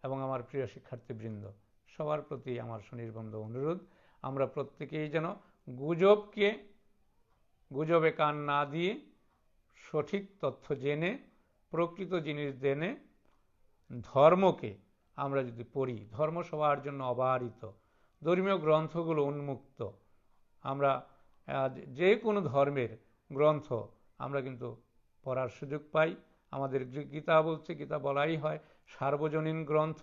এবং আমার প্রিয় শিক্ষার্থীবৃন্দ, সবার প্রতি আমার সুনির্বন্ধ অনুরোধ, আমরা প্রত্যেকেই যেন গুজবে কান না দিয়ে সঠিক তথ্য জেনে, প্রকৃত জিনিস জেনে ধর্মকে আমরা যদি পড়ি, ধর্ম সবার জন্য অবারিত, ধর্মীয় গ্রন্থগুলো উন্মুক্ত। আমরা যে কোনো ধর্মের গ্রন্থ আমরা কিন্তু পড়ার সুযোগ পাই। আমাদের গীতা বলছে, গীতা বলাই হয় সার্বজনীন গ্রন্থ,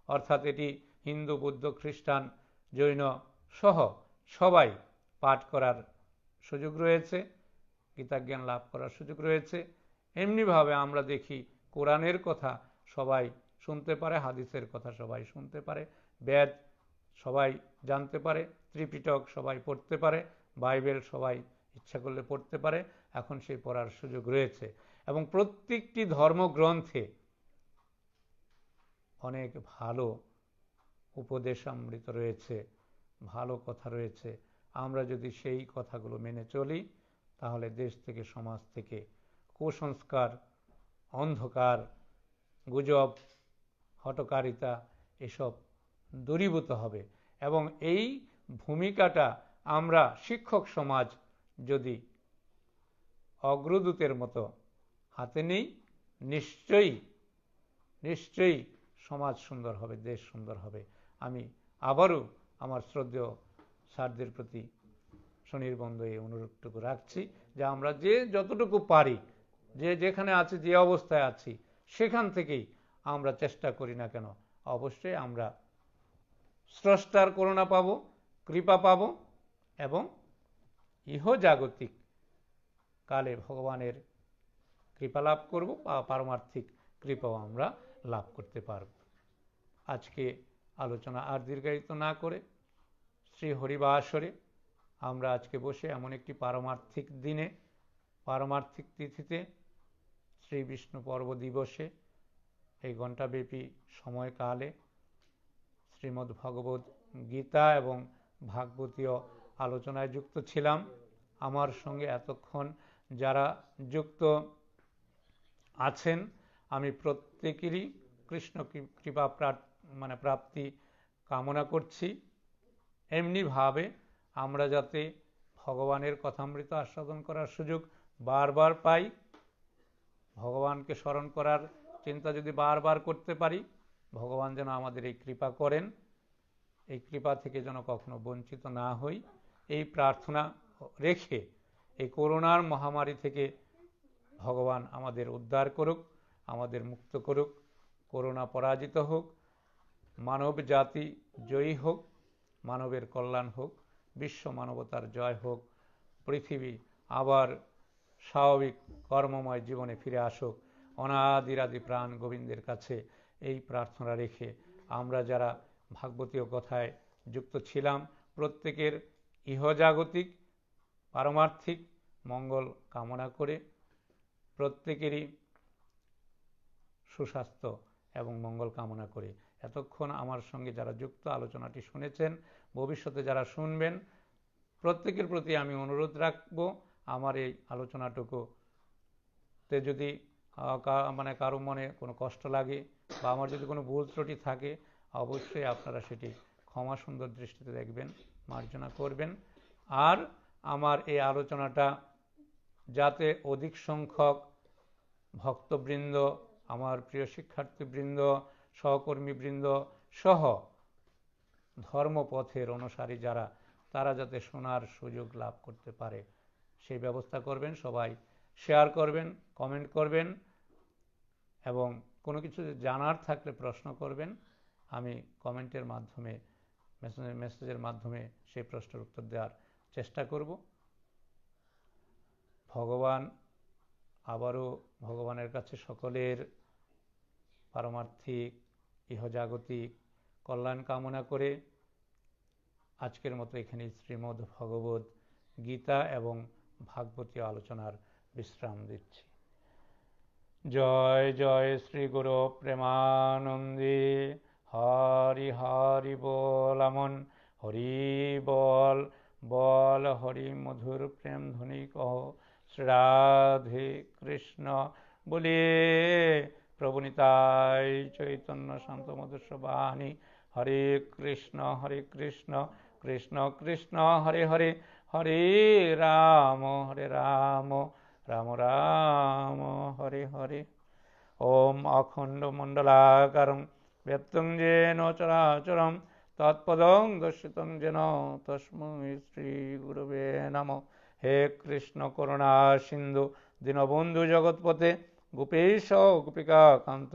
অর্থাৎ এটি হিন্দু, বৌদ্ধ, খ্রিস্টান, জৈন সহ সবাই পাঠ করার সুযোগ রয়েছে, গীতাজ্ঞান লাভ করার সুযোগ রয়েছে। এমনিভাবে আমরা দেখি কোরআনের কথা সবাই শুনতে পারে, হাদিসের কথা সবাই শুনতে পারে, বেদ সবাই জানতে পারে, ত্রিপিটক সবাই পড়তে পারে, বাইবেল সবাই ইচ্ছা করলে পড়তে পারে। এখন সেই পড়ার সুযোগ রয়েছে, এবং প্রত্যেকটি ধর্মগ্রন্থে অনেক ভালো উপদেশামৃত রয়েছে, ভালো কথা রয়েছে। আমরা যদি সেই কথাগুলো মেনে চলি তাহলে দেশ থেকে, সমাজ থেকে কুসংস্কার, অন্ধকার, গুজব, হঠকারিতা এসব দূরীভূত হবে। এবং এই ভূমিকাটা আমরা শিক্ষক সমাজ যদি অগ্রদূতের মতো হাতে নেই, নিশ্চয়ই সমাজ সুন্দর হবে, দেশ সুন্দর হবে। আমি আবারও আমার শ্রদ্ধেয় স্যারদের প্রতি সুনির্বন্ধ এই অনুরোধটুকু রাখছি যে আমরা যে যতটুকু পারি, যে যেখানে আছি, যে অবস্থায় আছি, সেখান থেকেই আমরা চেষ্টা করি না কেন, অবশ্যই আমরা স্রষ্টার করুণা পাব, কৃপা পাব এবং ইহজাগতিক কালে ভগবানের কৃপা লাভ করব বা পারমার্থিক কৃপাও আমরা লাভ করতে পারব। আজকে আলোচনা আর দীর্ঘায়িত না করে শ্রী হরিবাসরে আমরা আজকে বসে এমন একটি পারমার্থিক দিনে, পারমার্থিক তিথিতে, শ্রী বিষ্ণু পর্ব দিবসে, এই ঘণ্টাব্যাপী সময়কালে শ্রীমদ্ ভগবদ্ গীতা এবং ভাগবতীয় আলোচনায় যুক্ত ছিলাম। আমার সঙ্গে এতক্ষণ যারা যুক্ত আছেন, আমি প্রত্যেকেরই কৃষ্ণ কৃপা প্রাপ্তি কামনা করছি। এমনিভাবে আমরা যাতে ভগবানের কথামৃত আস্বাদন করার সুযোগ বারবার পাই, ভগবানকে স্মরণ করার চিন্তা যদি বারবার করতে পারি, ভগবান যেন আমাদের এই কৃপা করেন, এই কৃপা থেকে যেন কখনো বঞ্চিত না হই, এই প্রার্থনা রেখে এই করোনার মহামারী থেকে ভগবান আমাদের উদ্ধার করুক, আমাদের মুক্ত করুক, করোনা পরাজিত হোক, মানব জাতি জয়ী হোক, মানবের কল্যাণ হোক, বিশ্ব মানবতার জয় হোক, পৃথিবী আবার স্বাভাবিক কর্মময় জীবনে ফিরে আসুক। অনাদিরাদি প্রাণ গোবিন্দের কাছে এই প্রার্থনা রেখে আমরা যারা ভাগবতীয় কথায় যুক্ত ছিলাম, প্রত্যেকের ইহজাগতিক পারমার্থিক মঙ্গল কামনা করে, প্রত্যেকেরই সুস্বাস্থ্য এবং মঙ্গল কামনা করে এতক্ষণ আমার সঙ্গে যারা যুক্ত আলোচনাটি শুনেছেন, ভবিষ্যতে যারা শুনবেন, প্রত্যেকের প্রতি আমি অনুরোধ রাখব, আমার এই আলোচনাটুকুতে যদি কারো মনে কোনো কষ্ট লাগে বা আমার যদি কোনো ভুল ত্রুটি থাকে, অবশ্যই আপনারা সেটি ক্ষমা সুন্দর দৃষ্টিতে দেখবেন, মার্জনা করবেন। আর আমার এই আলোচনাটা যাতে অধিক সংখ্যক ভক্তবৃন্দ, আমার প্রিয় শিক্ষার্থীবৃন্দ, সহকর্মীবৃন্দ সহ ধর্মপথের অনুসারী যারা, তারা যাতে শোনার সুযোগ লাভ করতে পারে, সেই ব্যবস্থা করবেন। সবাই শেয়ার করবেন, কমেন্ট করবেন এবং কোনো কিছু জানার থাকলে প্রশ্ন করবেন। আমি কমেন্টের মাধ্যমে, মেসেজের মাধ্যমে সেই প্রশ্নের উত্তর দেওয়ার চেষ্টা করব। আবারও ভগবানের কাছে সকলের পারমার্থিক ইহজাগতিক কল্যাণ কামনা করে আজকের মতো এখানেই শ্রীমদ্ ভগবদ্ গীতা এবং ভাগবতীয় আলোচনার বিশ্রাম দিচ্ছি। জয় জয় শ্রী গুরু প্রেমানন্দে। হরি হরি বল, আমন হরি বল, বল হরি মধুর প্রেম ধ্বনি কহ। শ্রী রাধে কৃষ্ণ বলে প্রভু নিতাই চৈতন্য শান্ত মধুর বাণী। হরে কৃষ্ণ কৃষ্ণ কৃষ্ণ হরে হরে, হরে রাম রাম রাম হরে হরে। ওম অখণ্ড মণ্ডলাকারং ব্যক্তং যেন চরাচরম তৎপদং দর্শিতং যেন তস্मै শ্রী গুরবে নমঃ। হে কৃষ্ণ করুণা সিন্ধু দীনবন্ধু জগৎপতে গোপেশ গোপিকা কান্ত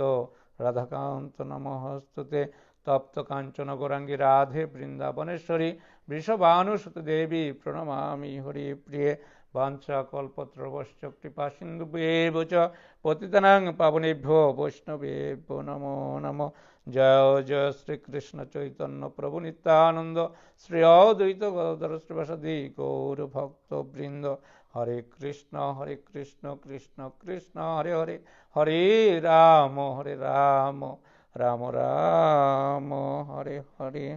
রাধাকান্ত নমস্তুতে। তপ্ত কাঞ্চন গৌরাঙ্গী রাধে বৃন্দাবনেশ্বরী বৃষভানুসুতে দেবী প্রণমামি হরি প্রিয়ে। বাঞ্ছা কল্পতরুশ্চ কৃপা সিন্ধুভ্যেব চ পতিতানাং পাবনেভ্যো বৈষ্ণবেভ্যো নমো নমঃ। জয় জয় শ্রীকৃষ্ণ চৈতন্য প্রভু নিত্যানন্দ, শ্রী অদ্বৈত গদাধর শ্রীবাসাদি গৌর ভক্তবৃন্দ। হরে কৃষ্ণ কৃষ্ণ কৃষ্ণ হরে হরে, হরে রাম রাম রাম হরে হরে।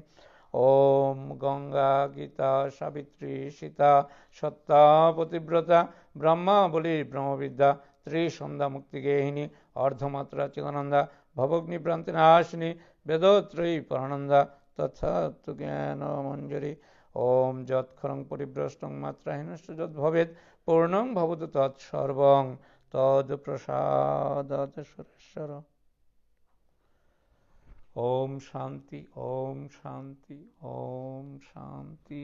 ওম গঙ্গা গীতা সাবিত্রী সীতা সত্তা পতিব্রতা ব্রহ্মাবলী ব্রহ্মবিদ্যা ত্রিসন্ধ্যা মুক্তিগেহিনী অর্ধমাত্রা চিদানন্দা ভবগ্নিভ্রান্তি নাশিনী বেদত্রয়ী পরানন্দা তথাত্তু জ্ঞান মঞ্জরি। ওম যৎক্ষরং পরিভ্রষ্টং মাত্রাহীনশ্চ যদ্ভবেৎ পূর্ণং ভবতু তৎসর্বং তৎপ্রসাদাৎ সুরেশ্বর। ओम शांति ओम शांति ओम शांति।